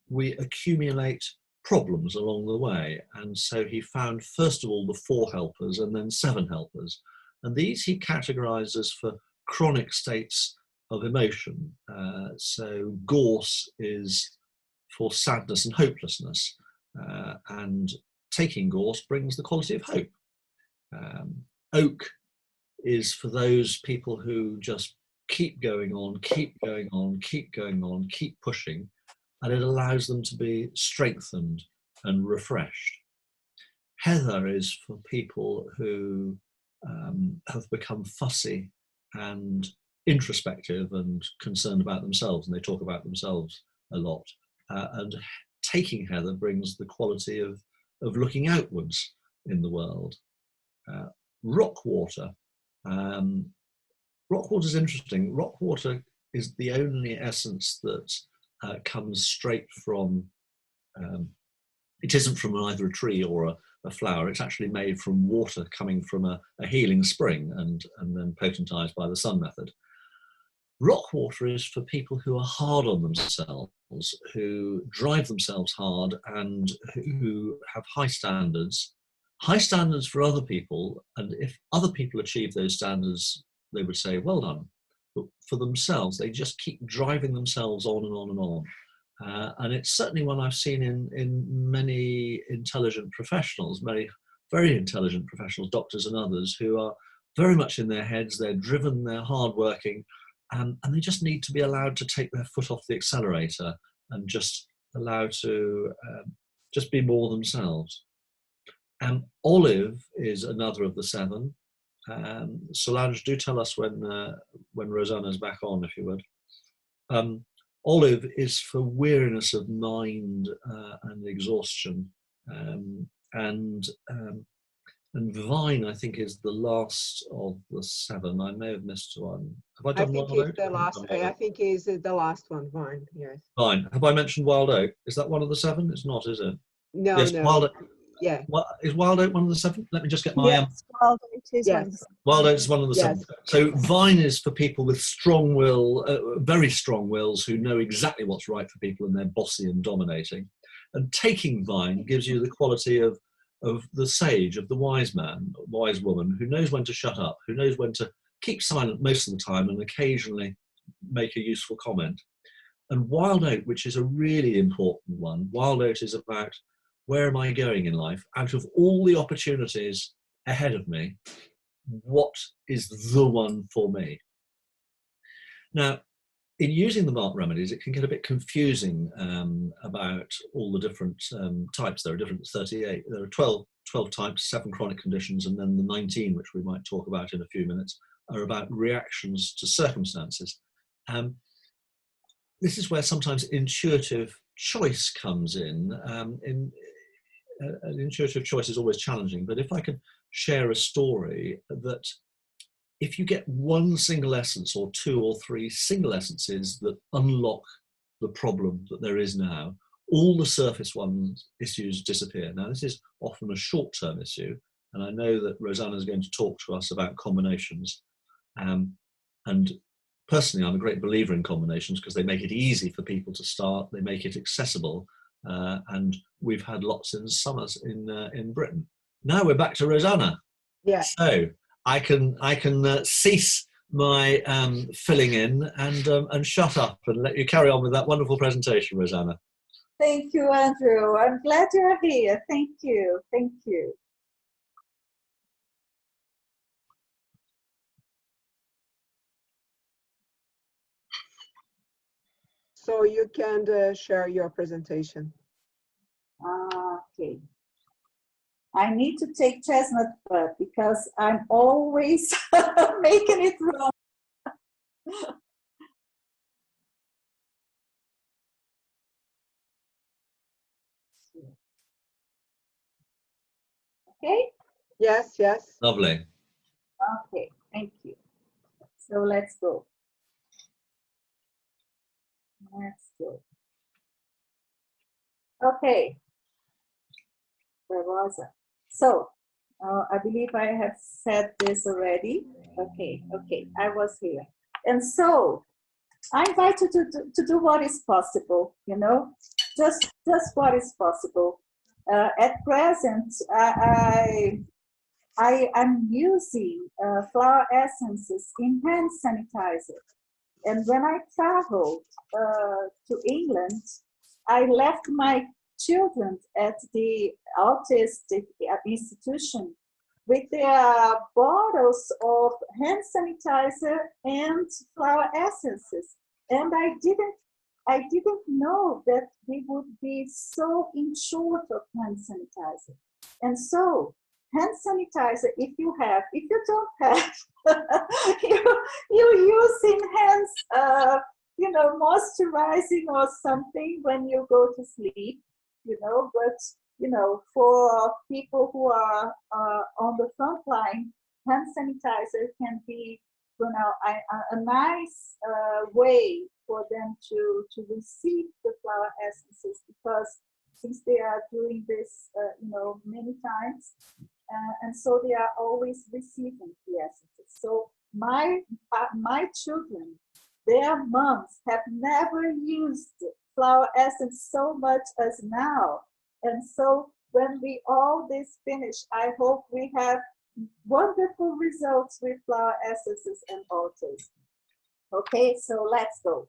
we accumulate problems along the way. And so he found, first of all, the 4 helpers and then 7 helpers. And these he categorized as for chronic states of emotion. So gorse is for sadness and hopelessness. And taking gorse brings the quality of hope. Oak is for those people who just keep going on, keep going on, keep going on, keep pushing, and it allows them to be strengthened and refreshed. Heather is for people who have become fussy and introspective and concerned about themselves, and they talk about themselves a lot. And taking heather brings the quality of looking outwards in the world. Rockwater. Rockwater is interesting. Rockwater is the only essence that comes straight from, it isn't from either a tree or a flower. It's actually made from water coming from a healing spring and then potentized by the sun method. Rockwater is for people who are hard on themselves, who drive themselves hard and who have high standards for other people. And if other people achieve those standards, they would say, well done. But for themselves, they just keep driving themselves on and on and on. And it's certainly one I've seen in many intelligent professionals, many very intelligent professionals, doctors and others, who are very much in their heads. They're driven, they're hardworking, and they just need to be allowed to take their foot off the accelerator and just allow to just be more themselves. Olive is another of the 7. Solange, do tell us when Rosana's back on, if you would. Olive is for weariness of mind and exhaustion. And And vine, I think, is the last of the 7. I may have missed one. Have I I done think wild it's oak? the I haven't last. done wild I oak. think it's the last one. Vine. Yes. Vine. Have I mentioned wild oak? Is that one of the 7? It's not, is it? No. Yes, No. wild oak. Yeah. Is wild oak one of the 7? Let me just get my Yes, wild oat is one of Yes. the wild oak is one of the 7. Yes. So vine is for people with strong will, very strong wills, who know exactly what's right for people, and they're bossy and dominating. And taking vine gives you the quality of the sage, of the wise man, wise woman, who knows when to shut up, who knows when to keep silent most of the time and occasionally make a useful comment. And wild oat, which is a really important one, wild oat is about, where am I going in life? Out of all the opportunities ahead of me, what is the one for me? Now, in using the Bach remedies, it can get a bit confusing about all the different types. There are 38. There are 12 types, 7 chronic conditions, and then the 19, which we might talk about in a few minutes, are about reactions to circumstances. This is where sometimes intuitive choice comes in. Intuitive choice is always challenging, but if I can share a story that, if you get one single essence or 2 or 3 single essences that unlock the problem that there is now, all the surface issues disappear. Now, this is often a short-term issue, and I know that Rosana is going to talk to us about combinations. And personally, I'm a great believer in combinations because they make it easy for people to start, they make it accessible, and we've had lots in summers in Britain. Now we're back to Rosana. Yeah. So I can cease my filling in and shut up and let you carry on with that wonderful presentation, Rosana. Thank you, Andrew. I'm glad you're here. Thank you. Thank you. So you can share your presentation. Okay. I need to take chestnut bud because I'm always making it wrong. Okay? Yes, yes. Lovely. Okay, thank you. So let's go. Let's go. Okay. Where was I? So, I believe I have said this already. Okay, I was here. And so, I invite you to do what is possible, you know, just what is possible. At present, I'm using flower essences in hand sanitizer. And when I traveled to England, I left my children at the autistic institution with their bottles of hand sanitizer and flower essences. And I didn't know that we would be so in short of hand sanitizer. And so hand sanitizer, if you don't have, you use in hands, moisturizing or something when you go to sleep, but, for people who are on the front line, hand sanitizer can be, a nice way for them to receive the flower essences, because since they are doing this, many times, and so they are always receiving the essences. So my children, their moms have never used flower essence so much as now. And so when we all this finish, I hope we have wonderful results with flower essences and autism. Okay, so let's go.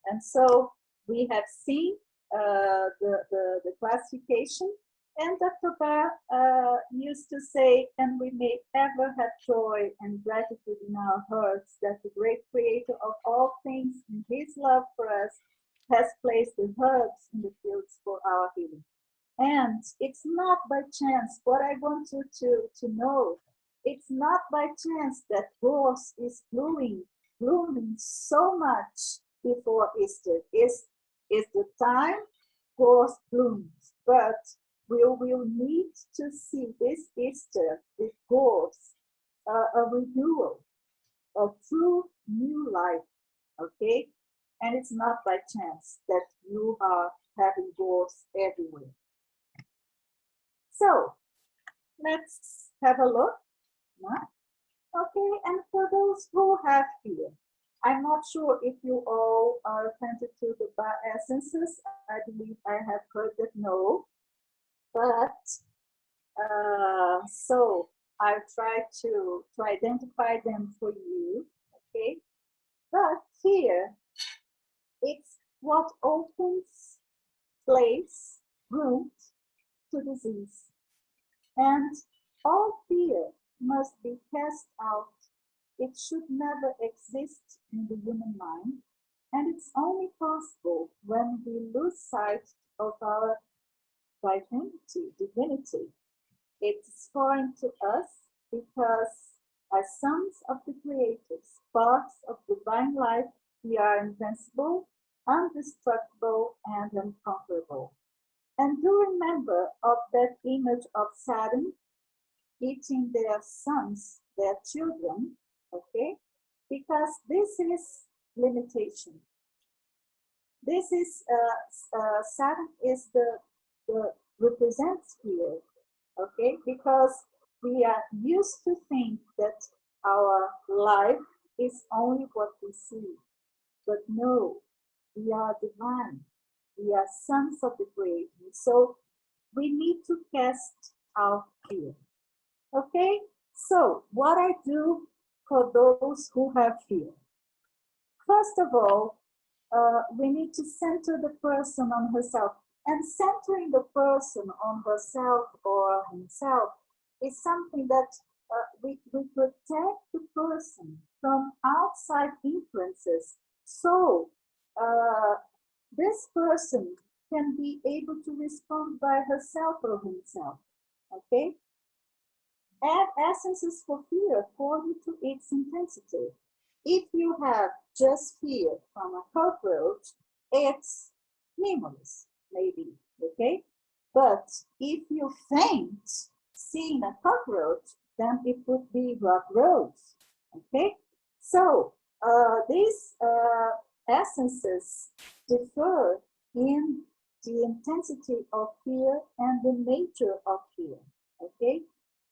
And so we have seen the classification, and Dr. Bach used to say, and we may ever have joy and gratitude in our hearts that the great creator of all things in his love for us has placed the herbs in the fields for our healing. And it's not by chance, what I want you to know, it's not by chance that gorse is blooming so much before Easter. Is the time gorse blooms, but we will need to see this Easter, this goals, a renewal, a true new life, okay? And it's not by chance that you are having goals everywhere. So let's have a look. Okay, and for those who have fear, I'm not sure if you all are acquainted to the Bach essences. I believe I have heard that no, but so I'll try to identify them for you, okay? But here, it's what opens place, room to disease. And all fear must be cast out. It should never exist in the human mind, and it's only possible when we lose sight of our divinity. It's foreign to us because as sons of the Creator, sparks of divine life, we are invincible, indestructible, and unconquerable. And do remember of that image of Saturn eating their sons, their children, okay? Because this is limitation. This is, Saturn is the represents fear, okay? Because we are used to think that our life is only what we see. But no, we are divine. We are sons of the Creator. So we need to cast out fear. Okay? So what I do for those who have fear. First of all, we need to center the person on herself. And centering the person on herself or himself is something that we protect the person from outside influences. So this person can be able to respond by herself or himself. Okay? Add essences for fear according to its intensity. If you have just fear from a cockroach, it's meaningless, maybe, okay? But if you faint seeing a cockroach, then it would be rock rose, okay? So these essences differ in the intensity of fear and the nature of fear, okay?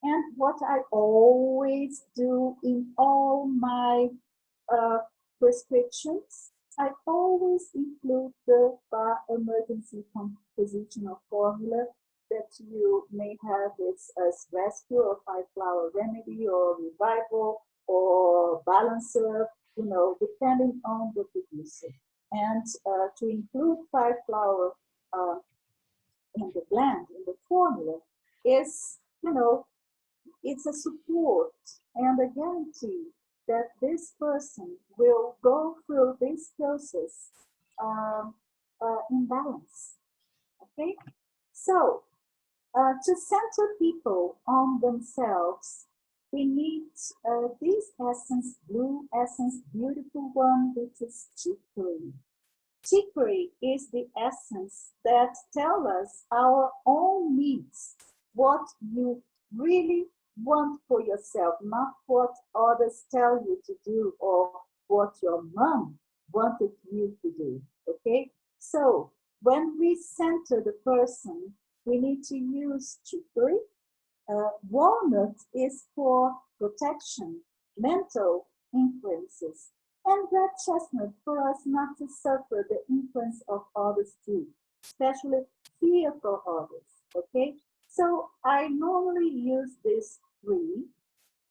And what I always do in all my prescriptions, I always include the Bach emergency compositional formula that you may have as rescue or 5-flower remedy or revival or balancer, you know, depending on the producer. And to include 5-flower in the blend, in the formula, is, you know, it's a support and a guarantee that this person will go through this process in balance. Okay? So, to center people on themselves, we need this essence, blue essence, beautiful one, which is chicory. Chicory is the essence that tells us our own needs, what you really want for yourself, not what others tell you to do or what your mom wanted you to do, okay? So when we center the person, we need to use chicory. Walnut is for protection, mental influences, and red chestnut for us not to suffer the influence of others too, especially fear for others, okay? So I normally use these three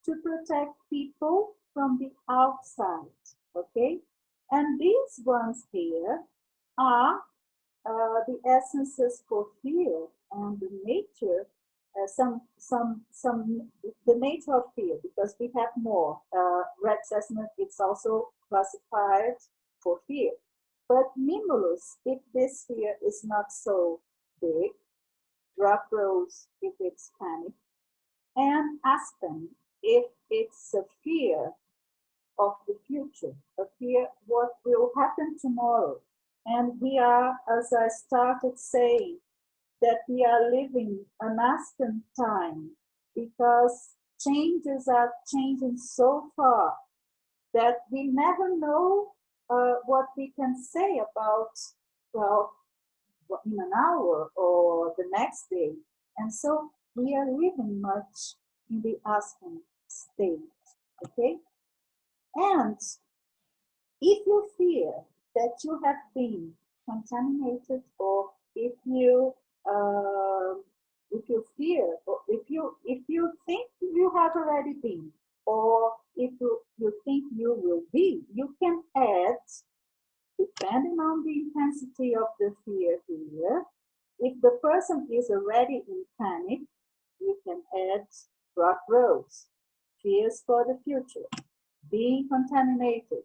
to protect people from the outside, okay? And these ones here are the essences for fear and the nature, the nature of fear, because we have more. Red chestnut, it's also classified for fear. But mimulus, if this fear is not so big, rock rose if it's panic, and aspen if it's a fear of the future, a fear what will happen tomorrow. And we are, as I started saying, that we are living an aspen time because changes are changing so far that we never know what we can say about, well, in an hour or the next day. And so we are living much in the aspen state, okay? And if you fear that you have been contaminated, or if you fear, or if you think you have already been, or if you think you will be, you can add, depending on the intensity of the fear here. If the person is already in panic, you can add rock rose, fears for the future, being contaminated.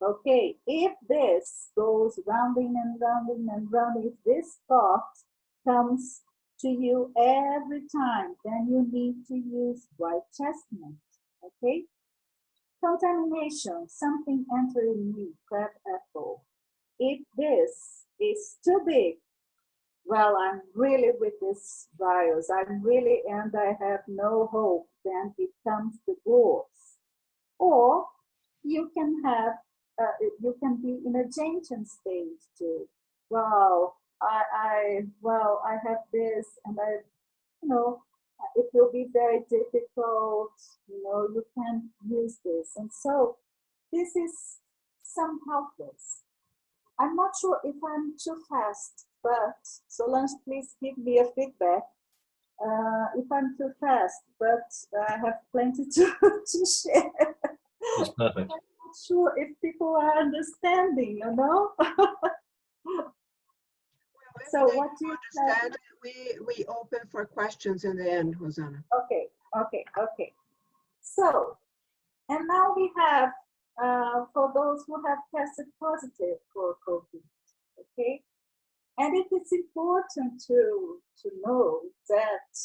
Okay, if this goes rounding and rounding and rounding, if this thought comes to you every time, then you need to use white chestnut. Okay, contamination, something entering me, crab apple. If this is too big, well, I'm really with this virus, I'm really, and I have no hope, then it comes the gorse. Or you can have, you can be in a Janssen stage too. Well, I have this, and it will be very difficult, you can't use this. And so this is some helpless. I'm not sure if I'm too fast, but Solange, please give me a feedback if I'm too fast, but I have plenty to share. It's perfect. I'm not sure if people are understanding, So what do you understand? We open for questions in the end, Rosana. Okay. So, and now we have, for those who have tested positive for COVID, okay? And it is important to know that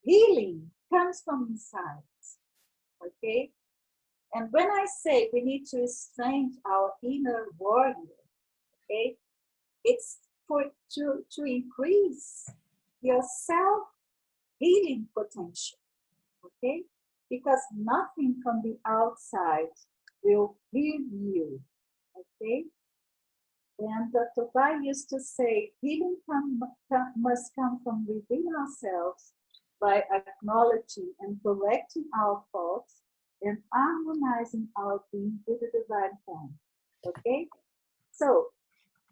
healing comes from inside, okay? And when I say we need to strengthen our inner warrior, okay, it's to increase your self-healing potential, okay? Because nothing from the outside will heal you, okay? And Dr. Bach used to say, healing must come from within ourselves by acknowledging and correcting our faults and harmonizing our being with the divine form, okay? So,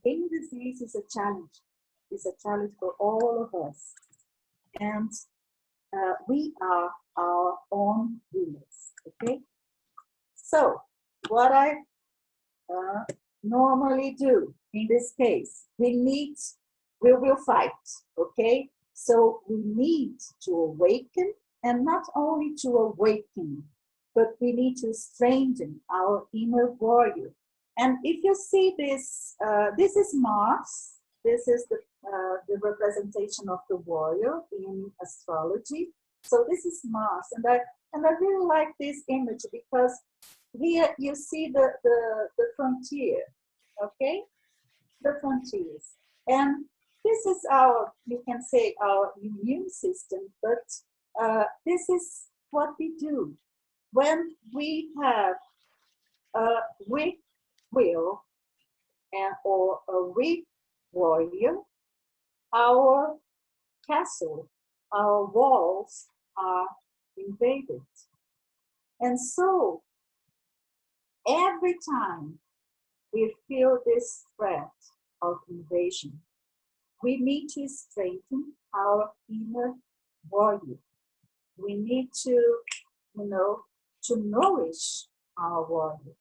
being disease is a challenge. It's a challenge for all of us. And we are our own healers, okay? So, what I normally do in this case, we will fight, okay? So we need to awaken, and not only to awaken, but we need to strengthen our inner warrior. And if you see this, this is Mars. This is the representation of the warrior in astrology. So this is Mars, and I really like this image because here you see the frontier, okay? The frontiers. And this is our, you can say, our immune system, but this is what we do. When we have a weak will or a weak warrior, our castle, our walls are invaded. And so every time we feel this threat of invasion, we need to strengthen our inner warrior. We need to, to nourish our warrior.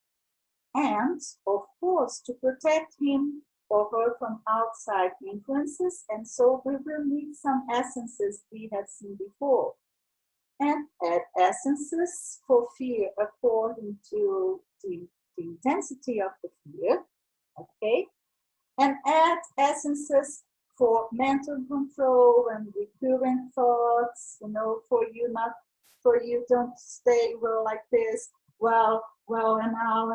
And, of course, to protect him or her from outside influences. And so we will need some essences we have seen before. And add essences for fear according to the intensity of the fear, okay? And add essences for mental control and recurrent thoughts, for you don't stay like this, and now,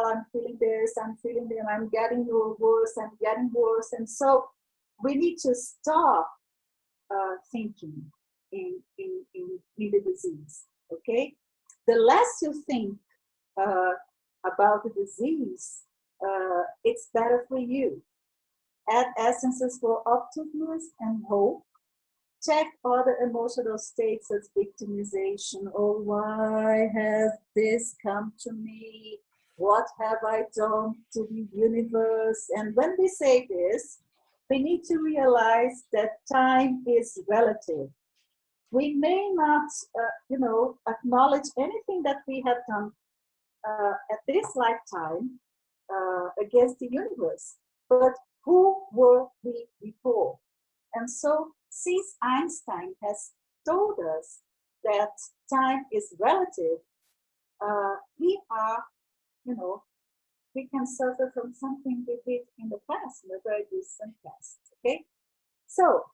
I'm feeling this, I'm feeling that, I'm getting worse, I'm getting worse. And so we need to stop thinking in the disease, okay? The less you think about the disease, it's better for you. Add essences for optimism and hope. Check other emotional states as victimization. Oh, why has this come to me? What have I done to the universe? And when we say this, we need to realize that time is relative. We may not, acknowledge anything that we have done at this lifetime against the universe, but who were we before? And so, since Einstein has told us that time is relative, we can suffer from something we did in the past, in the very distant past, okay? So,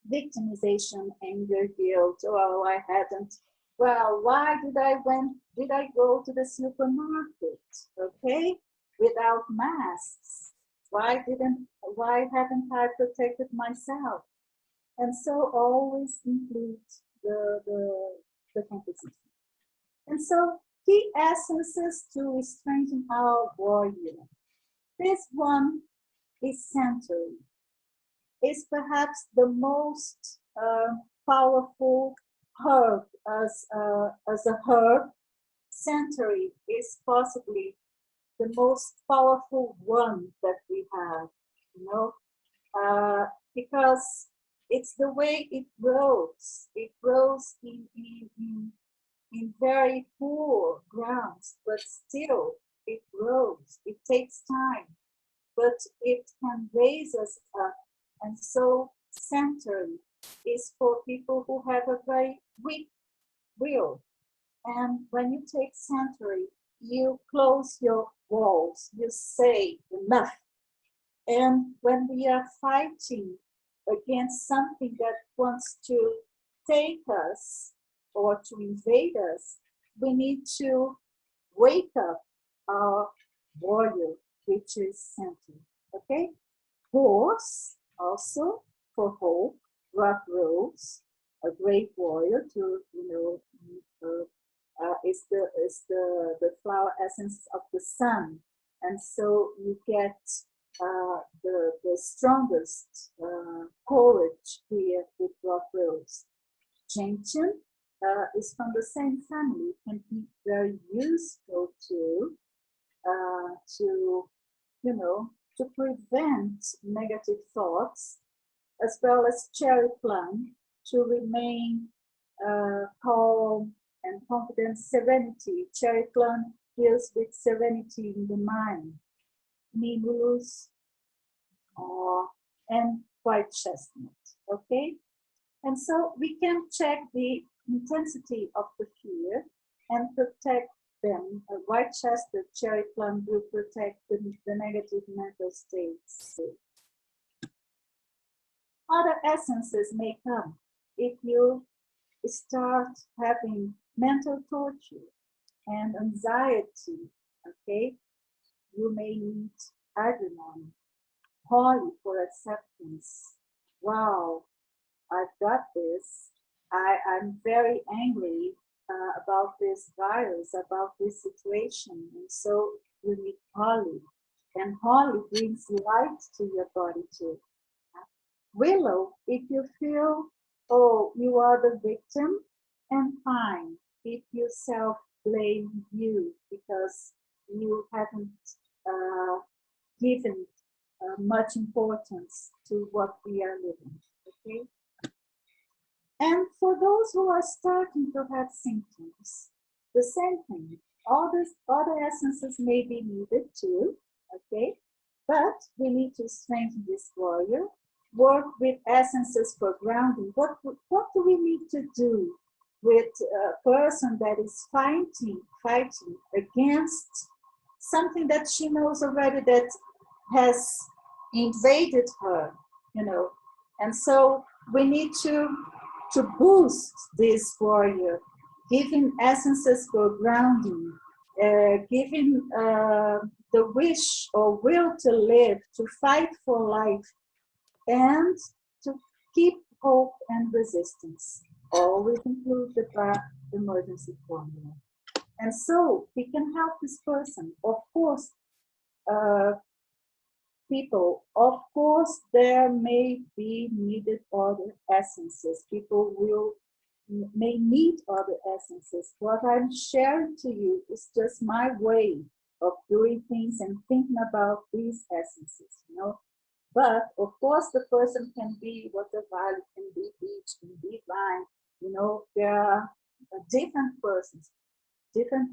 victimization, anger, guilt, oh, I hadn't, well, why did I go to the supermarket, okay, without masks? Why haven't I protected myself? And so always include the composition. And so key essences to strengthen our warrior. This one is century. Is perhaps the most powerful herb as a herb. Century is possibly the most powerful one that we have, because it's the way it grows. It grows in very poor grounds, but still it grows. It takes time, but it can raise us up. And so century is for people who have a very weak will. And when you take century, you close your walls, you say enough. And when we are fighting against something that wants to take us or to invade us, we need to wake up our warrior, which is century, okay? Horse, also for hope. Rock rose, a great warrior to, is the flower essence of the sun. And so you get the strongest courage here with rock rose. Gentian is from the same family, can be very useful to prevent negative thoughts, as well as cherry plum to remain calm and confident. Serenity. Cherry plum deals with serenity in the mind. Mimulus and white chestnut. Okay, and so we can check the intensity of the fear and protect them. A white chestnut, cherry plum will protect the negative mental states. Other essences may come if you start having mental torture and anxiety, okay? You may need arginine, holy for acceptance. Wow, I've got this. I'm very angry about this virus, about this situation. And so you need holy. And holy brings light to your body too. Willow, if you feel, oh, you are the victim, and fine, if you self-blame you because you haven't given much importance to what we are living, okay? And for those who are starting to have symptoms, the same thing. All these other essences may be needed too, okay? But we need to strengthen this warrior, work with essences for grounding. What do we need to do with a person that is fighting against something that she knows already that has invaded her, And so we need to boost this warrior, giving essences for grounding, giving the wish or will to live, to fight for life, and to keep hope and resistance. Always include the Bach emergency formula. And so we can help this person. Of course, people, of course, there may be needed other essences. People may need other essences. What I'm sharing to you is just my way of doing things and thinking about these essences, you know. But of course, the person can be whatever, it can be each, can be divine. You know, there are different persons, different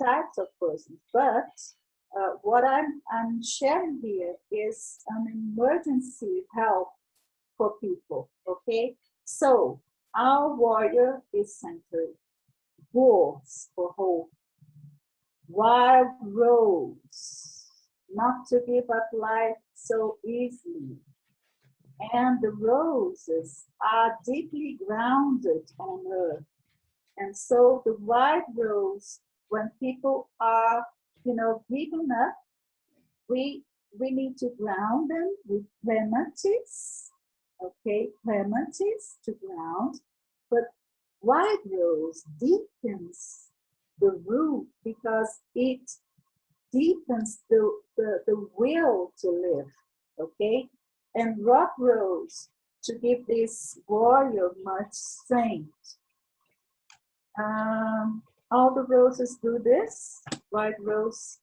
types of persons. But what I'm sharing here is an emergency help for people. Okay, so our warrior is centered. Wolves for hope. Wild rose, not to give up life so easily. And the roses are deeply grounded on earth. And so the white rose, when people are, you know, giving up, we need to ground them with clematis, okay, clematis to ground. But white rose deepens the root because it deepens the will to live, okay? And rock rose to give this warrior much strength. All the roses do this. White rose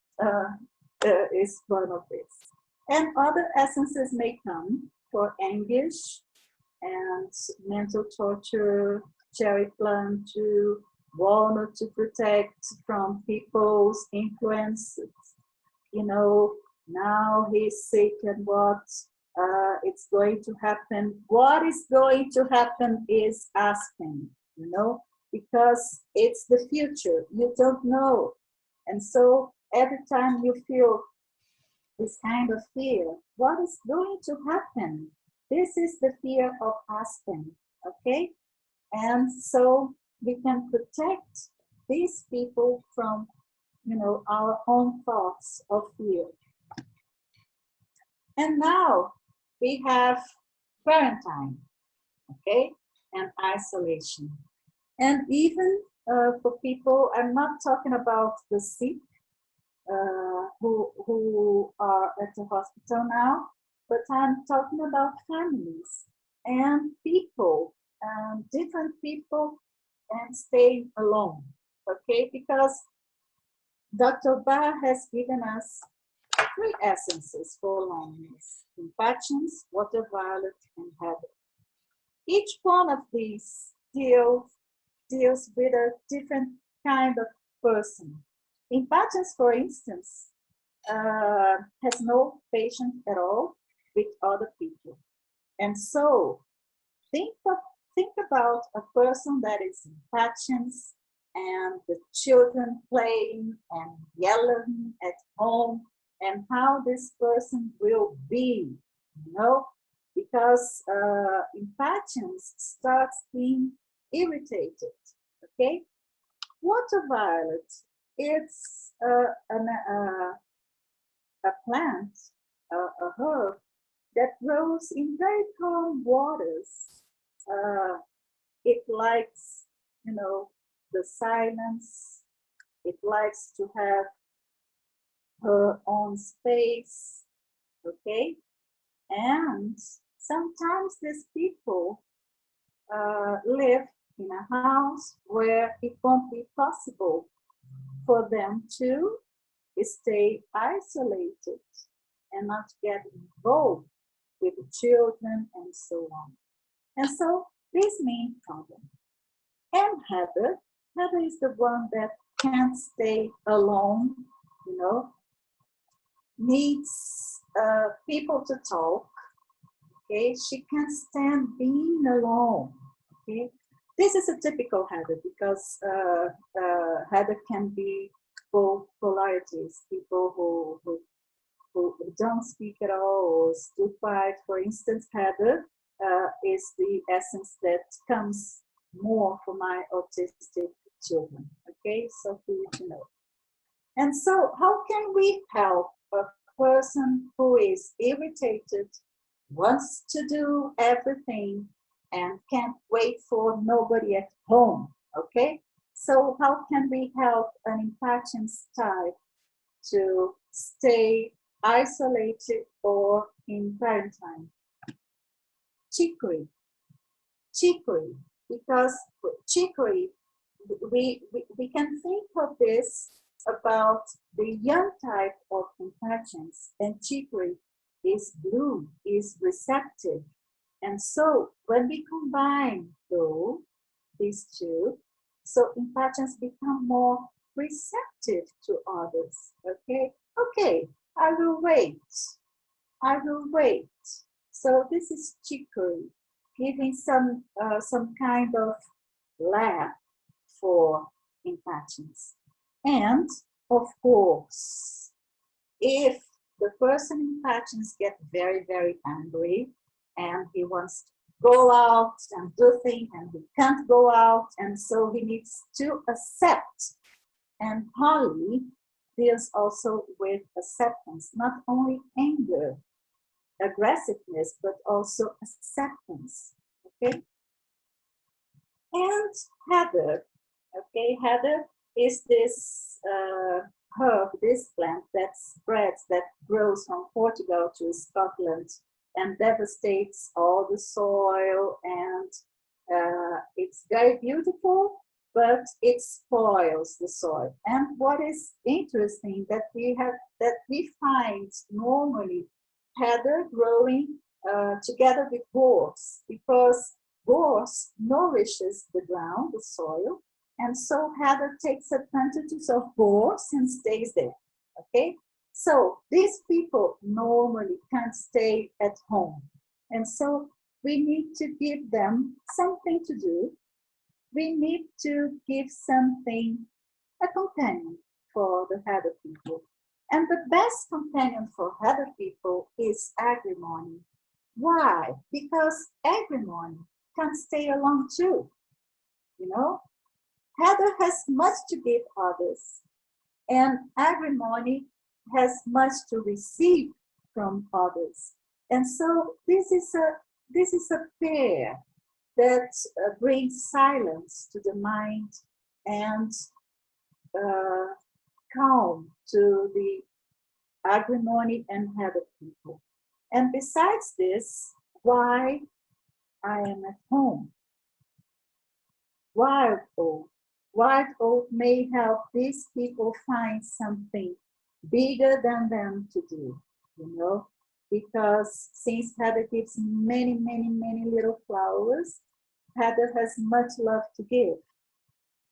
is one of this. And other essences may come for anguish and mental torture, cherry plum to walnut to protect from people's influences. You know, now he's sick and what it's going to happen. What is going to happen is asking, you know, because it's the future. You don't know. And so every time you feel this kind of fear, what is going to happen? This is the fear of asking, okay? And so we can protect these people from, you know, our own thoughts of fear. And now we have quarantine, okay, and isolation. And even for people, I'm not talking about the sick who are at the hospital now, but I'm talking about families and people, different people, and staying alone, okay? Because Dr. Bach has given us 3 essences for loneliness: impatience, water violet, and heather. Each one of these deals with a different kind of person. Impatience, for instance, has no patience at all with other people. And so think about a person that is impatient and the children playing and yelling at home, and how this person will be, you know, because impatience starts being irritated, okay? Water violet, it's a plant, a herb that grows in very calm waters. It likes, you know, the silence. It likes to have her own space, okay? And sometimes these people live in a house where it won't be possible for them to stay isolated and not get involved with the children and so on. And so this means problem. And Heather is the one that can't stay alone, you know, needs people to talk, okay? She can't stand being alone, okay? This is a typical Heather because Heather can be both polarities, people who don't speak at all or still quiet. For instance, Heather is the essence that comes more for my autistic children, okay? So for you to know. And so how can we help a person who is irritated wants to do everything and can't wait for nobody at home, okay? So how can we help an impatience type to stay isolated or in quarantine? Chicory, because chicory, we can think of this about the young type of impatience, and chicory is blue, is receptive. And so when we combine these two, so impatience become more receptive to others, okay? Okay, I will wait. So this is chicory, giving some kind of laugh for impatience. And of course, if the person in impatience gets very, very angry and he wants to go out and do things and he can't go out, and so he needs to accept. And Holly deals also with acceptance, not only anger, aggressiveness, but also acceptance, okay? And heather, okay? Heather is this herb, this plant that spreads, that grows from Portugal to Scotland and devastates all the soil, and it's very beautiful, but it spoils the soil. And what is interesting that we find normally heather growing together with gorse, because gorse nourishes the ground, the soil, and so heather takes advantages of gorse and stays there, okay? So these people normally can't stay at home, and so we need to give them something to do. We need to give something, a companion for the heather people. And the best companion for heather people is agrimony. Why? Because agrimony can stay alone too. You know, heather has much to give others, and agrimony has much to receive from others. And so this is a pair that brings silence to the mind and calm to the agrimony and heather people. And besides this, why I am at home. Wild oak. Wild oak may help these people find something bigger than them to do, you know, because since heather gives many, many, many little flowers, heather has much love to give.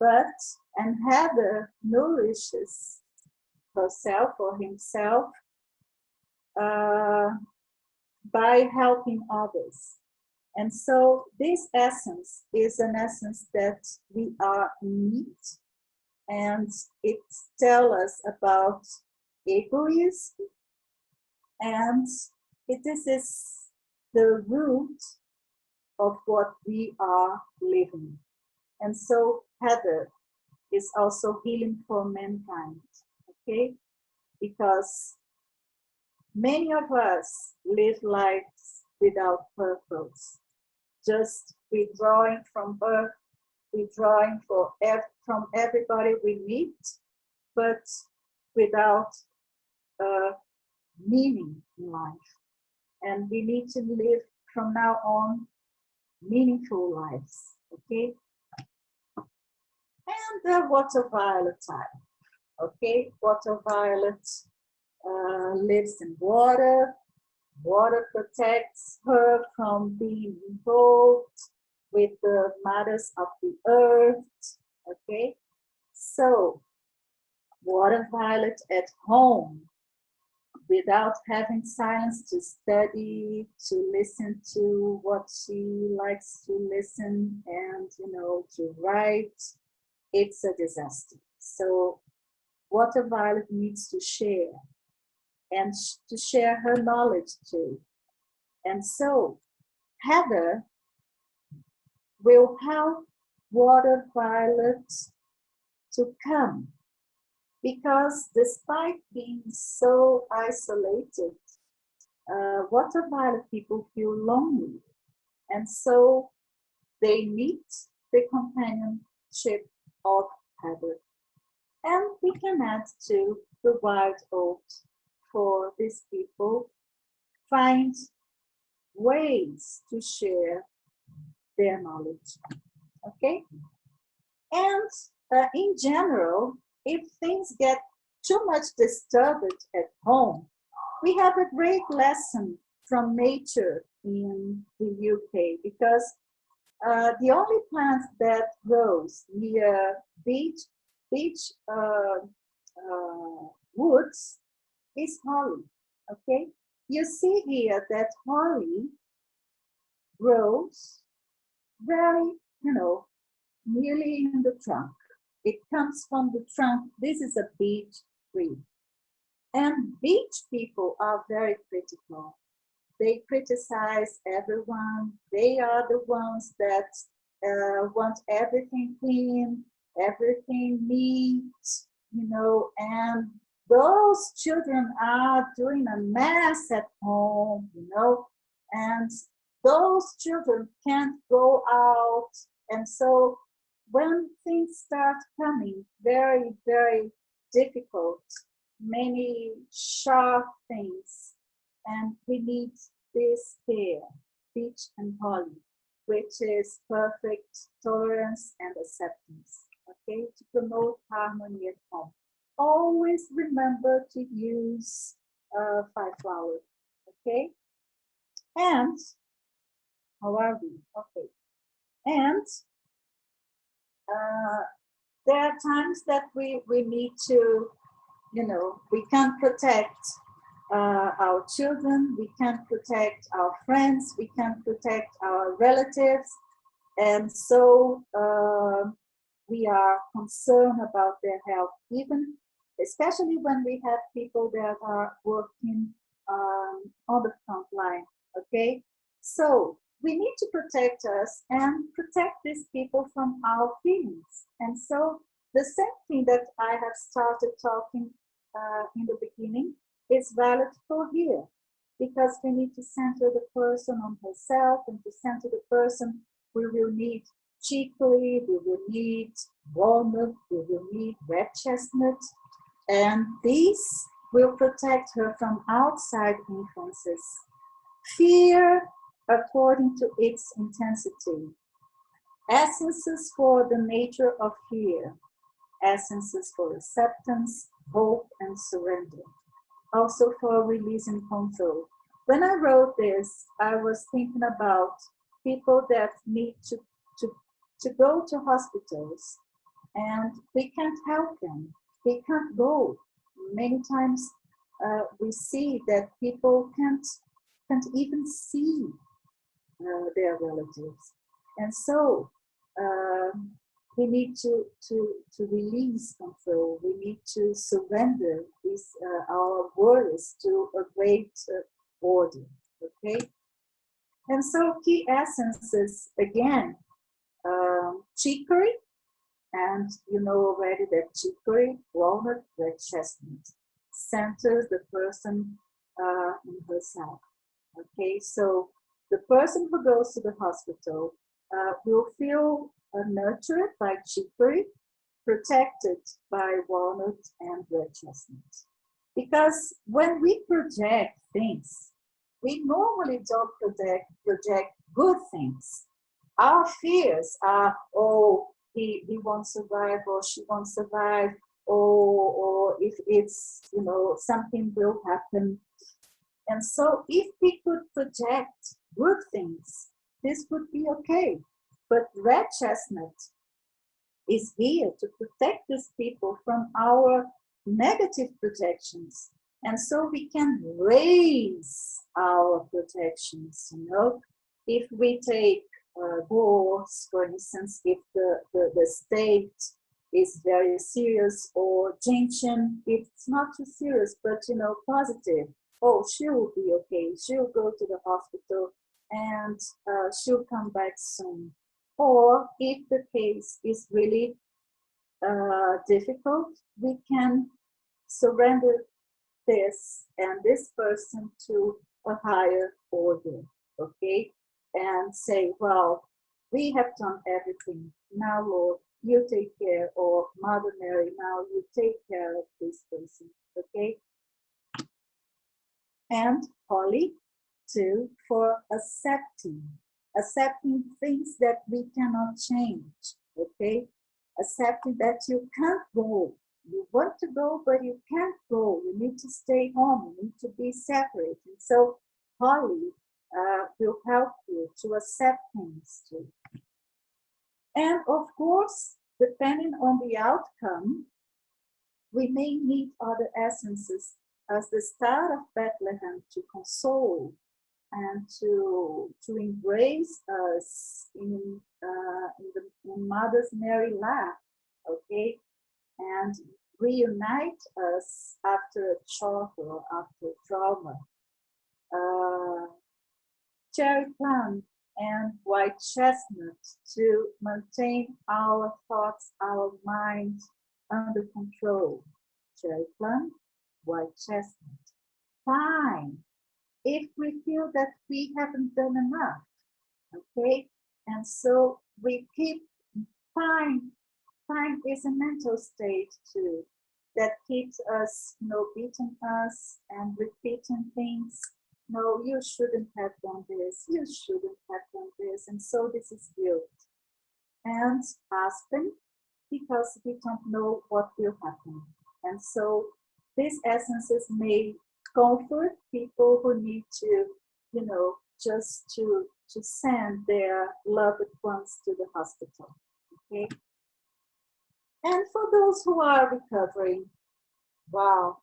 And heather nourishes herself or himself by helping others. And so this essence is an essence that we are in need, and it tells us about egoism, and this is the root of what we are living. And so heather is also healing for mankind, okay? Because many of us live lives without purpose, just withdrawing from earth, withdrawing from everybody we meet, but without meaning in life. And we need to live from now on meaningful lives, okay? And the water violet type, okay? Water violet lives in water. Water protects her from being involved with the matters of the earth, okay? So, water violet at home, without having silence to study, to listen to what she likes to listen, and, you know, to write, it's a disaster. So, water violet needs to share, and to share her knowledge too. And so, heather will help water violet to come, because despite being so isolated water-violet people feel lonely. And so they need the companionship of heather. And we can add to the wild oat for these people, find ways to share their knowledge. Okay? And in general, if things get too much disturbed at home, we have a great lesson from nature in the UK, because the only plant that grows near beach woods is holly. Okay, you see here that holly grows very, nearly in the trunk. It comes from the trunk. This is a beech tree. And beech people are very critical. They criticize everyone. They are the ones that want everything clean, everything neat, and those children are doing a mess at home, and those children can't go out. And so when things start coming very, very difficult, many sharp things, and we need this care, beech and holly, which is perfect tolerance and acceptance, okay, to promote harmony at home. Always remember to use 5 flowers, okay? And, how are we? Okay. And there are times that we need to, we can protect our children, we can protect our friends, we can protect our relatives, and so we are concerned about their health, even especially when we have people that are working on the front line, okay? So we need to protect us and protect these people from our feelings. And so the same thing that I have started talking in the beginning is valid for here, because we need to center the person on herself, and to center the person, we will need chicory, we will need walnut, we will need red chestnut, and these will protect her from outside influences. Fear according to its intensity. Essences for the nature of fear. Essences for acceptance, hope, and surrender. Also for release and control. When I wrote this, I was thinking about people that need to go to hospitals, and we can't help them. They can't go. Many times we see that people can't even see their relatives, and so we need to release control. We need to surrender these our worries to a great order. Okay, and so key essences again: chicory, and you know already that chicory, walnut, red chestnut centers the person in herself. Okay, so the person who goes to the hospital will feel nurtured by chicory, protected by walnut and red chestnut. Because when we project things, we normally don't project good things. Our fears are, oh, he won't survive, or she won't survive, or if it's, something will happen. And so if we could project good things, this would be okay. But red chestnut is here to protect these people from our negative projections. And so we can raise our projections, If we take wars, for instance, if the state is very serious, or gentian, it's not too serious, but, positive. Oh, she will be okay. She'll go to the hospital and she'll come back soon. Or if the case is really difficult, we can surrender this and this person to a higher order, okay? And say, well, we have done everything. Now, Lord, you take care, or Mother Mary, now you take care of this person, okay? And Holly, too, for accepting things that we cannot change, okay? Accepting that you can't go. You want to go, but you can't go. You need to stay home. You need to be separate. And so Holly will help you to accept things too. And of course, depending on the outcome, we may need other essences as the Star of Bethlehem to console and to embrace us in Mother's Mary lap, okay, and reunite us after a shock or after trauma. Cherry plum and white chestnut to maintain our thoughts, our minds under control. Cherry plum, white chestnut. Fine. If we feel that we haven't done enough, okay? And so we keep fine. Fine is a mental state too that keeps us, beating us and repeating things. No, you shouldn't have done this. You shouldn't have done this. And so this is guilt. And aspen, because we don't know what will happen. And so these essences may comfort people who need to, just to send their loved ones to the hospital, okay? And for those who are recovering, wow,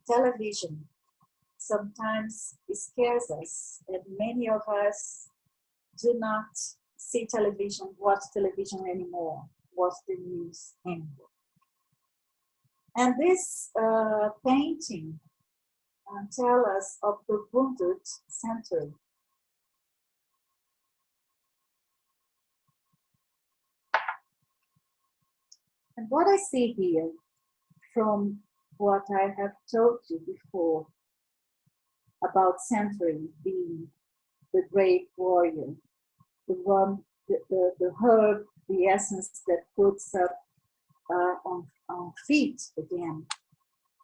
television sometimes scares us, and many of us do not see television, watch television anymore, watch the news anymore. And this painting tells us of the wounded century. And what I see here, from what I have told you before about Century being the great warrior, the one, the herb, the essence that puts up on feet again.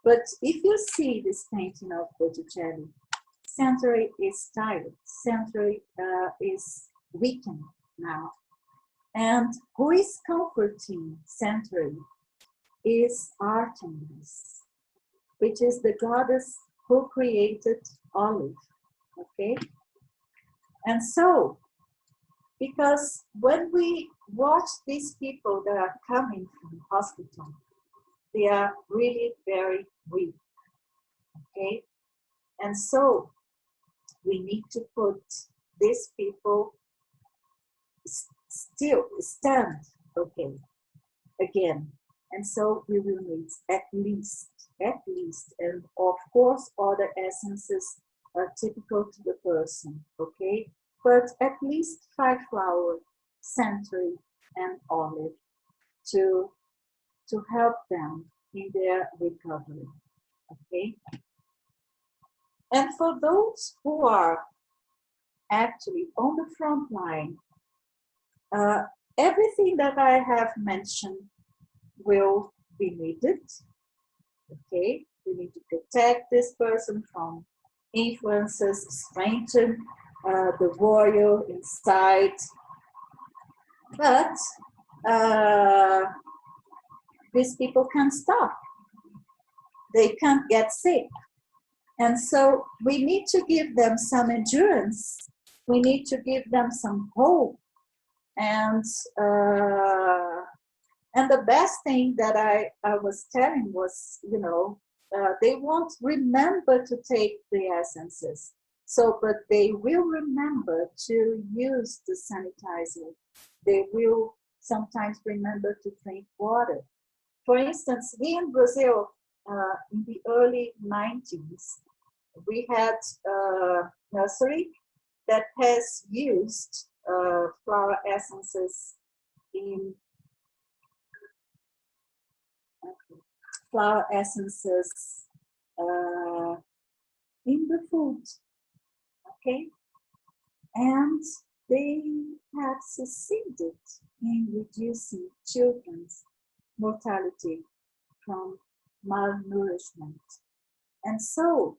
But if you see this painting of Botticelli, Century is tired. Century is weakened now. And who is comforting Century is Artemis, which is the goddess who created Olive, okay? And so, because when we watch these people that are coming from hospital, they are really very weak, okay? And so, we need to put these people still stand, okay, again. And so we will need at least, and of course other essences are typical to the person, okay? But at least 5 flower, Century, and Olive to help them in their recovery, okay? And for those who are actually on the front line, everything that I have mentioned will be needed, okay? We need to protect this person from influences, strengthen the warrior inside. But these people can't stop. They can't get sick. And so we need to give them some endurance. We need to give them some hope. And the best thing that I was telling was, they won't remember to take the essences. So, but they will remember to use the sanitizer. They will sometimes remember to drink water. For instance, here in Brazil, in the early 90s, we had a nursery that has used flower essences in flower essences in the food. Okay? And they have succeeded in reducing children's mortality from malnourishment. And so,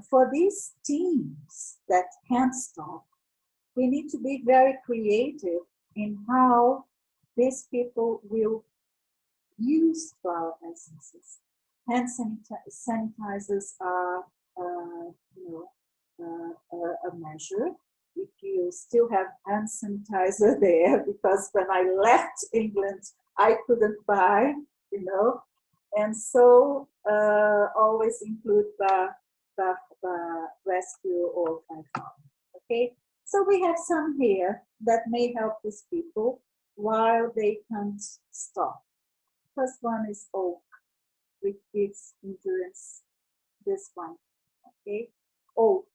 for these teams that can't stop, we need to be very creative in how these people will use flower essences. Hand sanitizers are, a measure. If you still have hand sanitizer there, because when I left England, I couldn't buy, and so always include Bach Rescue or 5. Okay, so we have some here that may help these people while they can't stop. First one is oak, which gives endurance. This one, okay, oak.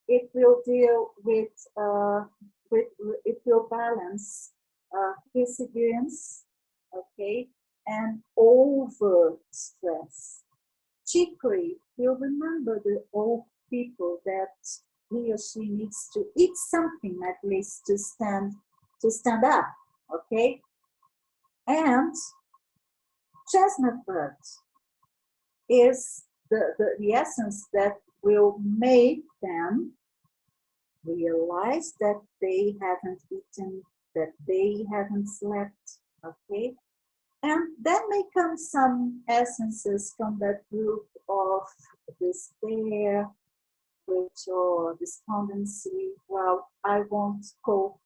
It will deal with it will balance perseverance, okay, and over stress. Chicory will remember the old people that he or she needs to eat something at least to stand up, okay? And chestnut bud is the essence that will make them realize that they haven't eaten, that they haven't slept, okay? And then may come some essences from that group of despair, or despondency. Well, I won't cope,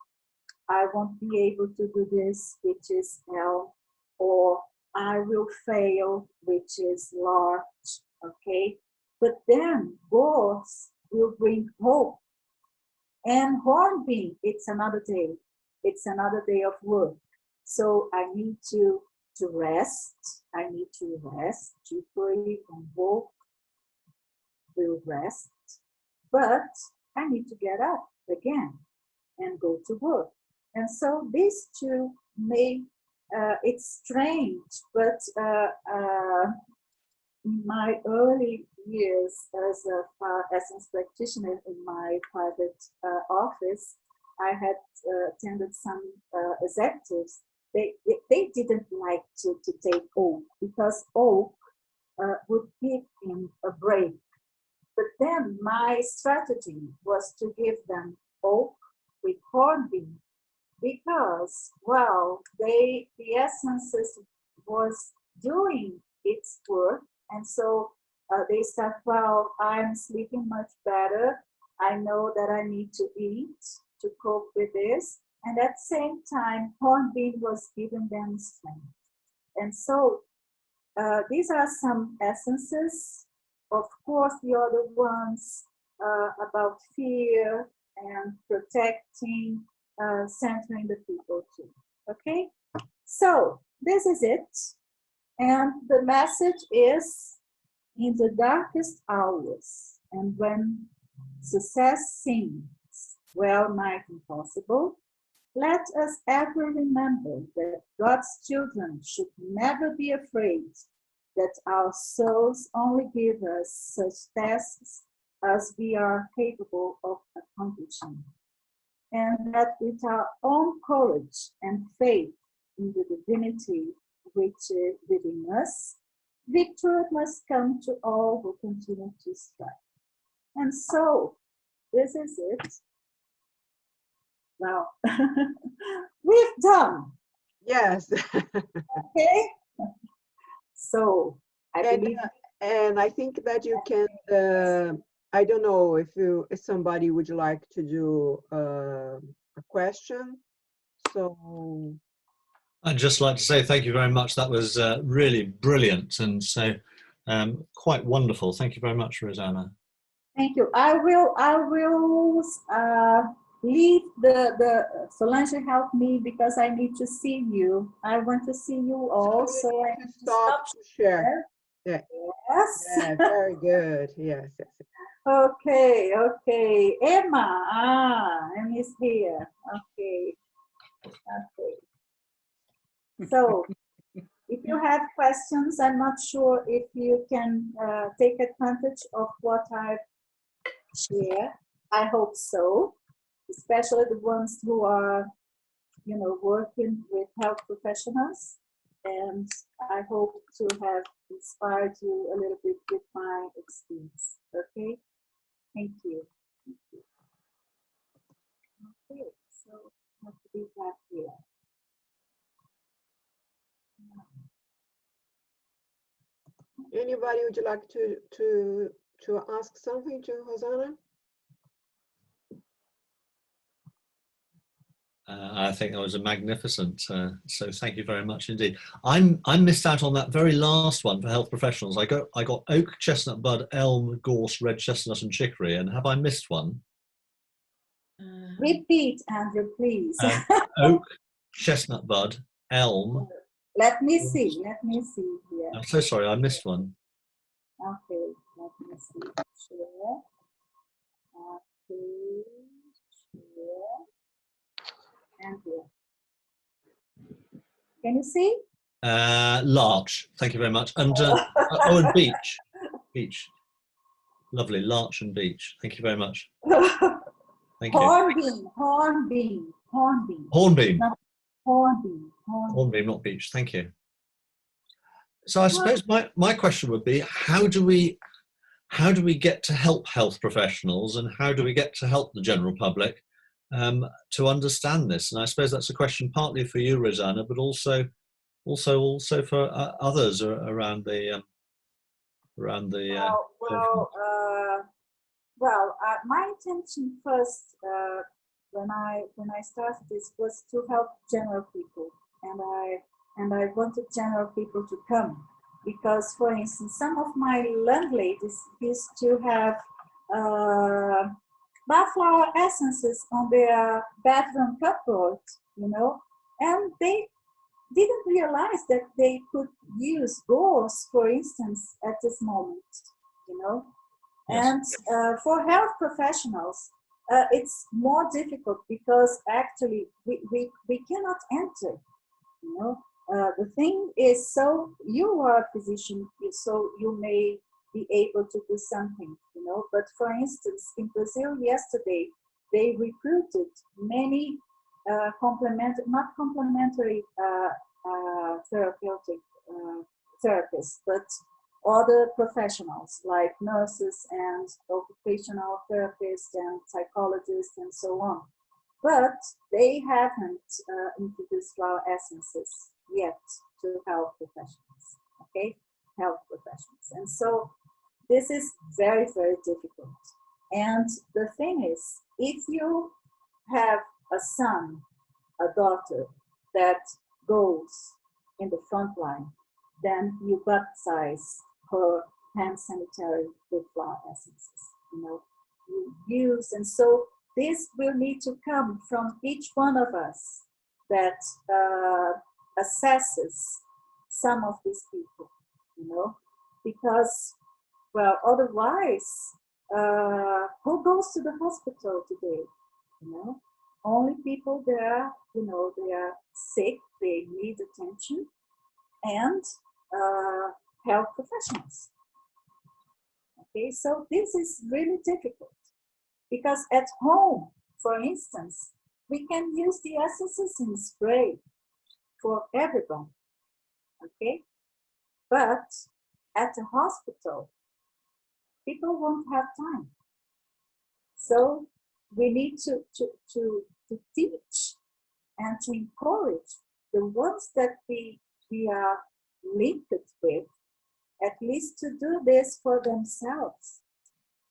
I won't be able to do this, which is hell, or I will fail, which is large, okay? But then gorse will bring hope. And hornbeam, it's another day. It's another day of work. So I need to rest. I need to rest. Chicory and oak will rest. But I need to get up again and go to work. And so these two may, it's strange, but in my early years as a flower essence practitioner in my private office, I had attended some executives. They didn't like to take oak because oak would give him a break. But then my strategy was to give them oak with hornbeam because, well, the essences was doing its work. And so they said, well, I'm sleeping much better. I know that I need to eat to cope with this. And at the same time, hornbeam was giving them strength. And so these are some essences. Of course, the other ones about fear and protecting, centering the people too. Okay? So this is it. And the message is, in the darkest hours, and when success seems well nigh impossible, let us ever remember that God's children should never be afraid that our souls only give us such tasks as we are capable of accomplishing, and that with our own courage and faith in the divinity which is within us, victory must come to all who continue to strive. And so, this is it. Now, we've done. Yes. Okay? So, I believe. And I think that you can, I don't know if somebody would like to do a question. So. I'd just like to say thank you very much. That was really brilliant, and so quite wonderful. Thank you very much, Rosana. Thank you. I will leave the Solange help me because I need to see you. I want to see you all, so I have to stop to share. Yeah. Yes. Yeah, very good. Yes. Okay. Emma. Emma is here. Okay. So If you have questions, I'm not sure if you can take advantage of what I've shared. I hope so, especially the ones who are, working with health professionals. And I hope to have inspired you a little bit with my experience. Okay? Thank you. Okay, so I have to be back here. Anybody would you like to ask something to Rosana? I think that was a magnificent, so thank you very much indeed. I missed out on that very last one for health professionals. I got oak, chestnut bud, elm, gorse, red chestnut and chicory, and have I missed one? Repeat, Andrew, please. Oak, chestnut bud, elm. Let me see here. I'm so sorry, I missed one. Okay, let me see. Share. Okay, share. And here. Can you see? Larch, thank you very much. And and beech. Beech. Lovely, larch and beech. Thank you very much. Thank you. Hornbeam. Hornbeam. No, hornbeam. Hornbeam, not beech. Thank you. So I suppose my question would be, how do we get to help health professionals, and how do we get to help the general public to understand this? And I suppose that's a question partly for you, Rosana, but also for others around the my intention first when I started this was to help general people, and I wanted general people to come, because, for instance, some of my landladies used to have Bach Flower Essences on their bedroom cupboard, and they didn't realize that they could use gorse, for instance, at this moment, Yes. And for health professionals, it's more difficult, because actually we cannot enter, the thing is, so you are a physician, so you may be able to do something, but for instance, in Brazil yesterday, they recruited many not complementary therapeutic therapists, but other professionals like nurses and occupational therapists and psychologists and so on. But they haven't introduced flower essences yet to health professionals, okay? Health professionals. And so this is very, very difficult. And the thing is, if you have a son, a daughter that goes in the front line, then you baptize her hand sanitary with flower essences, you use. And so this will need to come from each one of us that assesses some of these people, because, well, otherwise, who goes to the hospital today? Only people there, they are sick, they need attention, and health professionals. Okay, so this is really difficult, because at home, for instance, we can use the essences in spray for everyone, okay? But at the hospital, people won't have time. So we need to teach and to encourage the ones that we are linked with, at least to do this for themselves.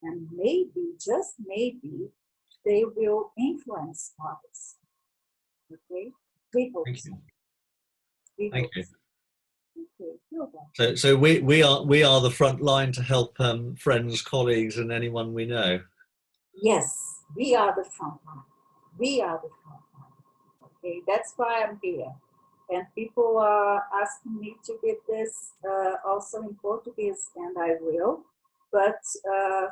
And maybe, just maybe, they will influence others. Okay? We hope so. Thank you. Okay. So we are the front line to help friends, colleagues, and anyone we know. Yes, we are the front line. We are the front line. Okay, that's why I'm here. And people are asking me to give this also in Portuguese, and I will. But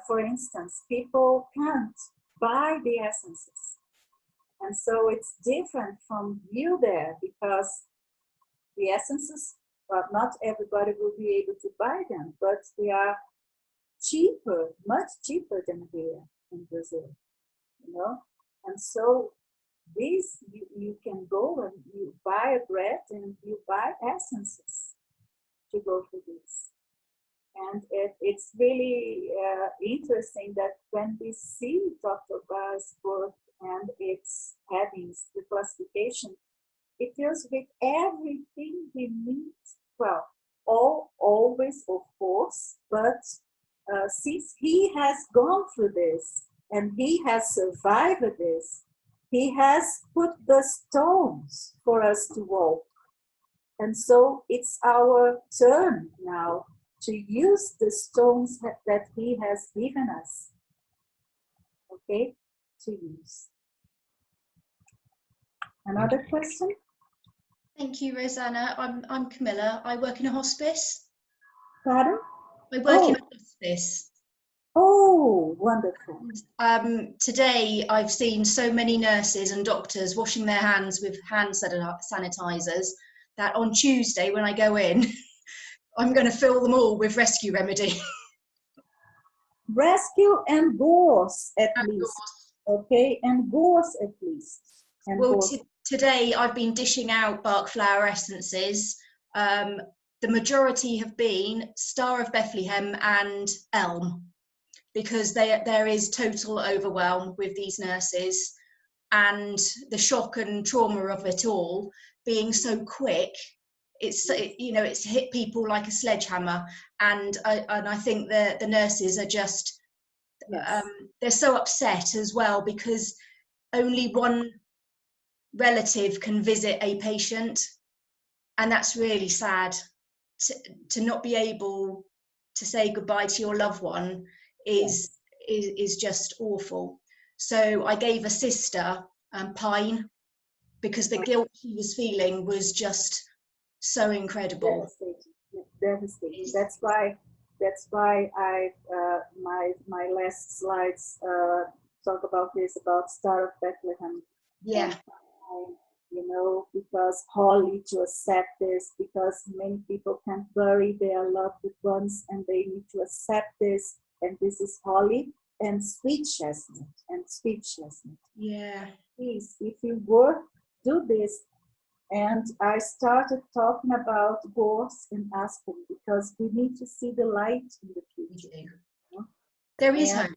for instance, people can't buy the essences. And so it's different from you there, because the essences Well, not everybody will be able to buy them, but they are cheaper, much cheaper than here in Brazil, you know. And so these, you can go and you buy a bread and you buy essences to go for this. And it's really interesting that when we see Dr. Bach's work and its headings, the classification, it deals with everything we need. Well, always, of course, but since he has gone through this and he has survived this, he has put the stones for us to walk. And so it's our turn now to use the stones that he has given us, okay, to use. Another question? Thank you, Rosanna. I'm Camilla. I work in a hospice. Pardon? I work in a hospice. Oh, wonderful. Today, I've seen so many nurses and doctors washing their hands with hand sanitizers that on Tuesday, when I go in, I'm going to fill them all with Rescue Remedy. Rescue and gauze at least. Okay, and gauze at least. And well, today I've been dishing out Bach Flower Essences. The majority have been Star of Bethlehem and Elm, because there is total overwhelm with these nurses, and the shock and trauma of it all being so quick. It's hit people like a sledgehammer, and I think the nurses are just they're so upset as well, because only one relative can visit a patient, and that's really sad. To not be able to say goodbye to your loved one is just awful. So I gave a sister pine, because the guilt she was feeling was just so incredible. Devastating. That's why I my last slides talk about this, about Star of Bethlehem. Yeah. You know, because holy, to accept this, because many people can't bury their loved ones and they need to accept this, and this is holy, and sweet chestnut, Yeah. Please, if you work, do this. And I started talking about gorse and aspen, because we need to see the light in the future. You know? There is hope.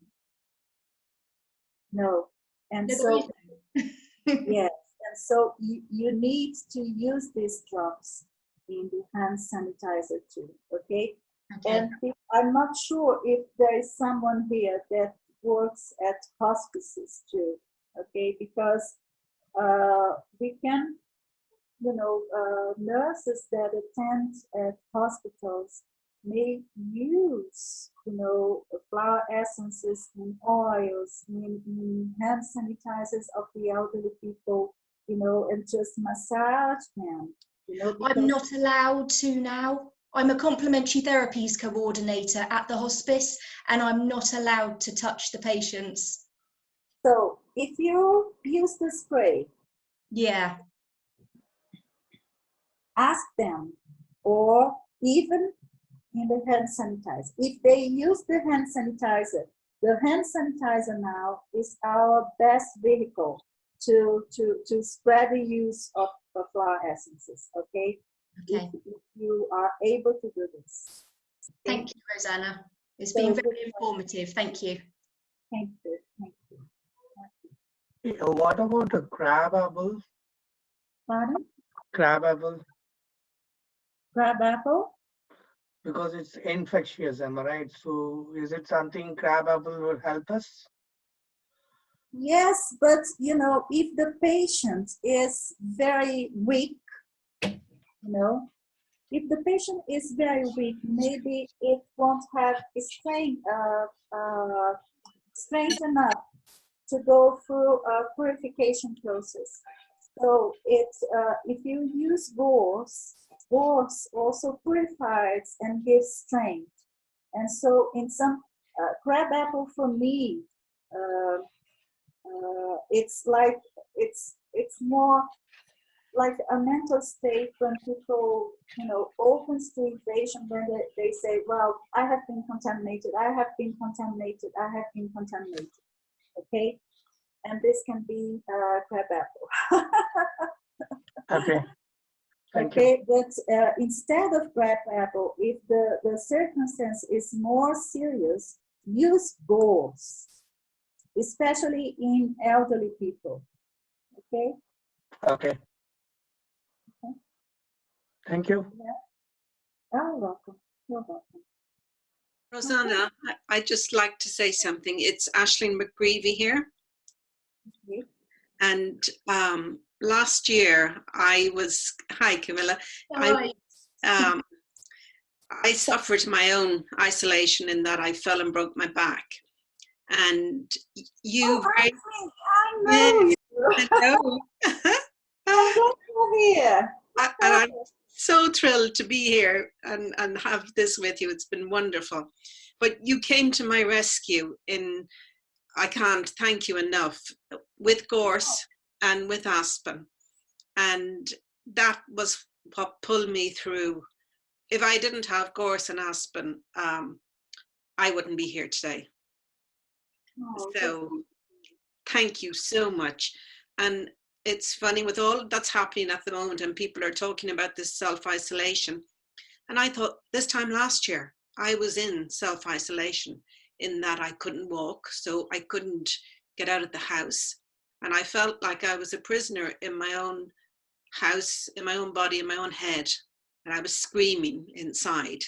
No. And so, yes. And so you need to use these drops in the hand sanitizer too, okay? And I'm not sure if there is someone here that works at hospices too, okay? Because we can, you know, nurses that attend at hospitals may use, you know, flower essences and oils in hand sanitizers of the elderly people, you know, and just massage them. You know, I'm not allowed to now. I'm a complementary therapies coordinator at the hospice, and I'm not allowed to touch the patients. So if you use the spray, ask them, or even in the hand sanitizer. If they use the hand sanitizer now is our best vehicle to spread the use of flower essences, okay? If you are able to do this. Okay? Thank you, Rosanna. It's been very informative. Thank you. Thank you. Thank you. What about a crab apple? Pardon? Crab apple? Crab apple? Because it's infectious, am I right? So is it something crab apple will help us? Yes, but you know, if the patient is very weak, you know, if the patient is very weak, maybe it won't have strength enough to go through a purification process. So if you use gorse also purifies and gives strength. And so in some crab apple, for me, it's like it's more like a mental state when people, opens to invasion, when they say, well, I have been contaminated, I have been contaminated, I have been contaminated, okay? And this can be crab apple. Okay. Thank you. Okay, but instead of crab apple, if the circumstance is more serious, use gauze, especially in elderly people, okay? Okay. Thank you. You're welcome. You're welcome. Rosana, I'd just like to say something. It's Aisling McGreevy here. Okay. And last year hi Camilla, Hi. I suffered my own isolation in that I fell and broke my back. And you I know you. I know. I'm glad you're here. And I'm so thrilled to be here and have this with you. It's been wonderful. But you came to my rescue I can't thank you enough, with gorse and with aspen. And that was what pulled me through. If I didn't have gorse and aspen, I wouldn't be here today. Oh, So thank you so much. And it's funny with all that's happening at the moment and people are talking about this self-isolation. And I thought this time last year, I was in self-isolation in that I couldn't walk, so I couldn't get out of the house. And I felt like I was a prisoner in my own house, in my own body, in my own head. And I was screaming inside.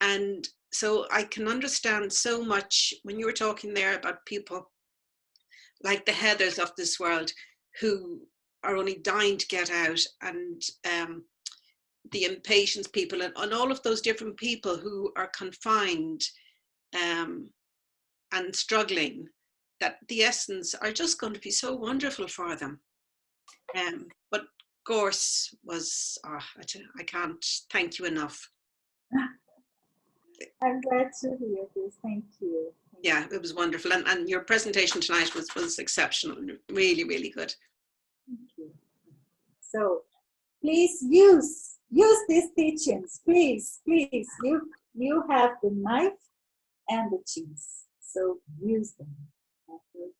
And so I can understand so much when you were talking there about people like the Heathers of this world who are only dying to get out, and the impatience people and all of those different people who are confined and struggling, that the essence are just going to be so wonderful for them. But gorse was, I can't thank you enough. I'm glad to hear this. Thank you. Yeah, it was wonderful. And your presentation tonight was exceptional. Really, really good. Thank you. So please use these teachings. Please. You have the knife and the cheese. So use them. Okay.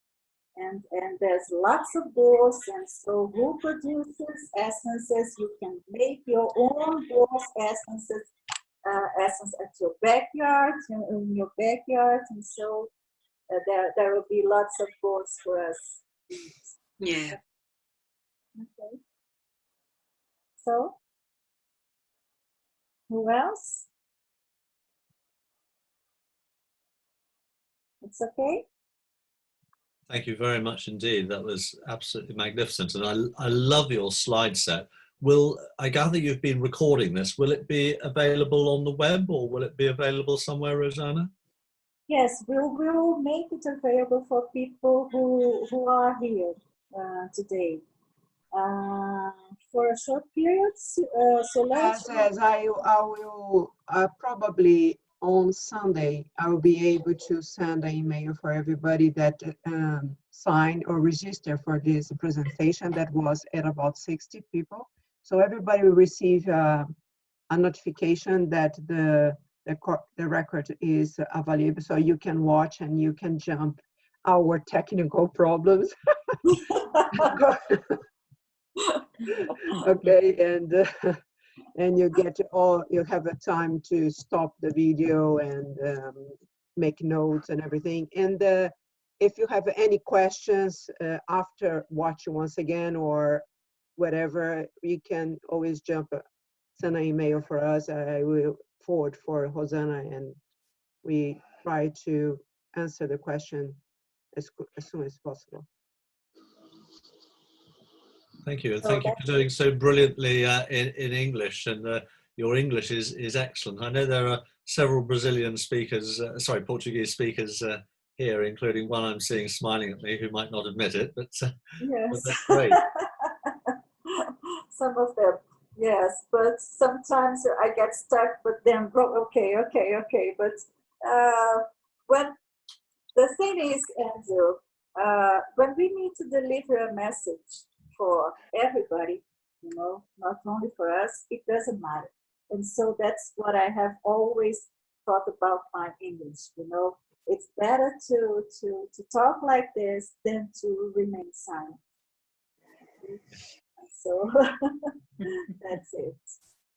And there's lots of gorse, and so who produces essences? You can make your own gorse essences. Essence at your backyard, in your backyard, and so there will be lots of gorse for us. Yeah. Okay. So, who else? It's okay. Thank you very much indeed. That was absolutely magnificent, and I love your slide set. I gather you've been recording this. Will it be available on the web, or will it be available somewhere, Rosana? Yes, we'll make it available for people who are here today for a short period. Yes, I will probably on Sunday, I will be able to send an email for everybody that signed or registered for this presentation. That was at about 60 people. So everybody will receive a notification that the record is available, so you can watch and you can jump our technical problems. Okay, and you have a time to stop the video and make notes and everything. And if you have any questions after watching once again or whatever, you can always send an email for us. I will forward for Rosana, and we try to answer the question as soon as possible. Thank you, and thank you for doing so brilliantly in English, and your English is excellent. I know there are several Brazilian speakers, Portuguese speakers here, including one I'm seeing smiling at me who might not admit it, but, yes. but that's great. Some of them, yes, but sometimes I get stuck, but then, okay. But when the thing is, Andrew, when we need to deliver a message for everybody, you know, not only for us, it doesn't matter. And so that's what I have always thought about my English, you know. It's better to talk like this than to remain silent. So that's it.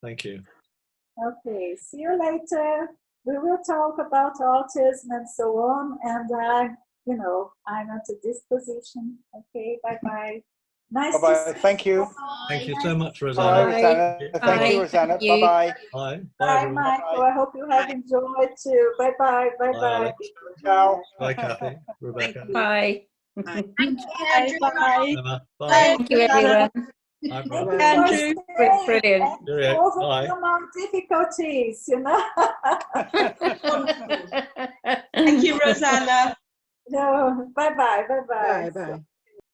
Thank you. Okay, see you later. We will talk about autism and so on. And you know, I'm at a disposition. Okay, bye-bye. Nice to Bye-bye. see Thank you. Thank you so much, Bye, Rosanna. Rosanna. Thank you, Rosanna. Bye-bye. Bye. Bye, Bye, everyone. Michael. I hope you have enjoyed too. Bye-bye. Bye, Bye-bye. Alex. Ciao. Bye, Kathy. Rebecca. Bye. Thank you, Bye. Emma. Bye. Thank you, everyone. Bye, Thank Rob. you for Andrew. staying Brilliant. and Cheerio. Bye. overcome our difficulties, you know. Thank you, Rosanna. No, bye-bye. Bye-bye. Bye, bye.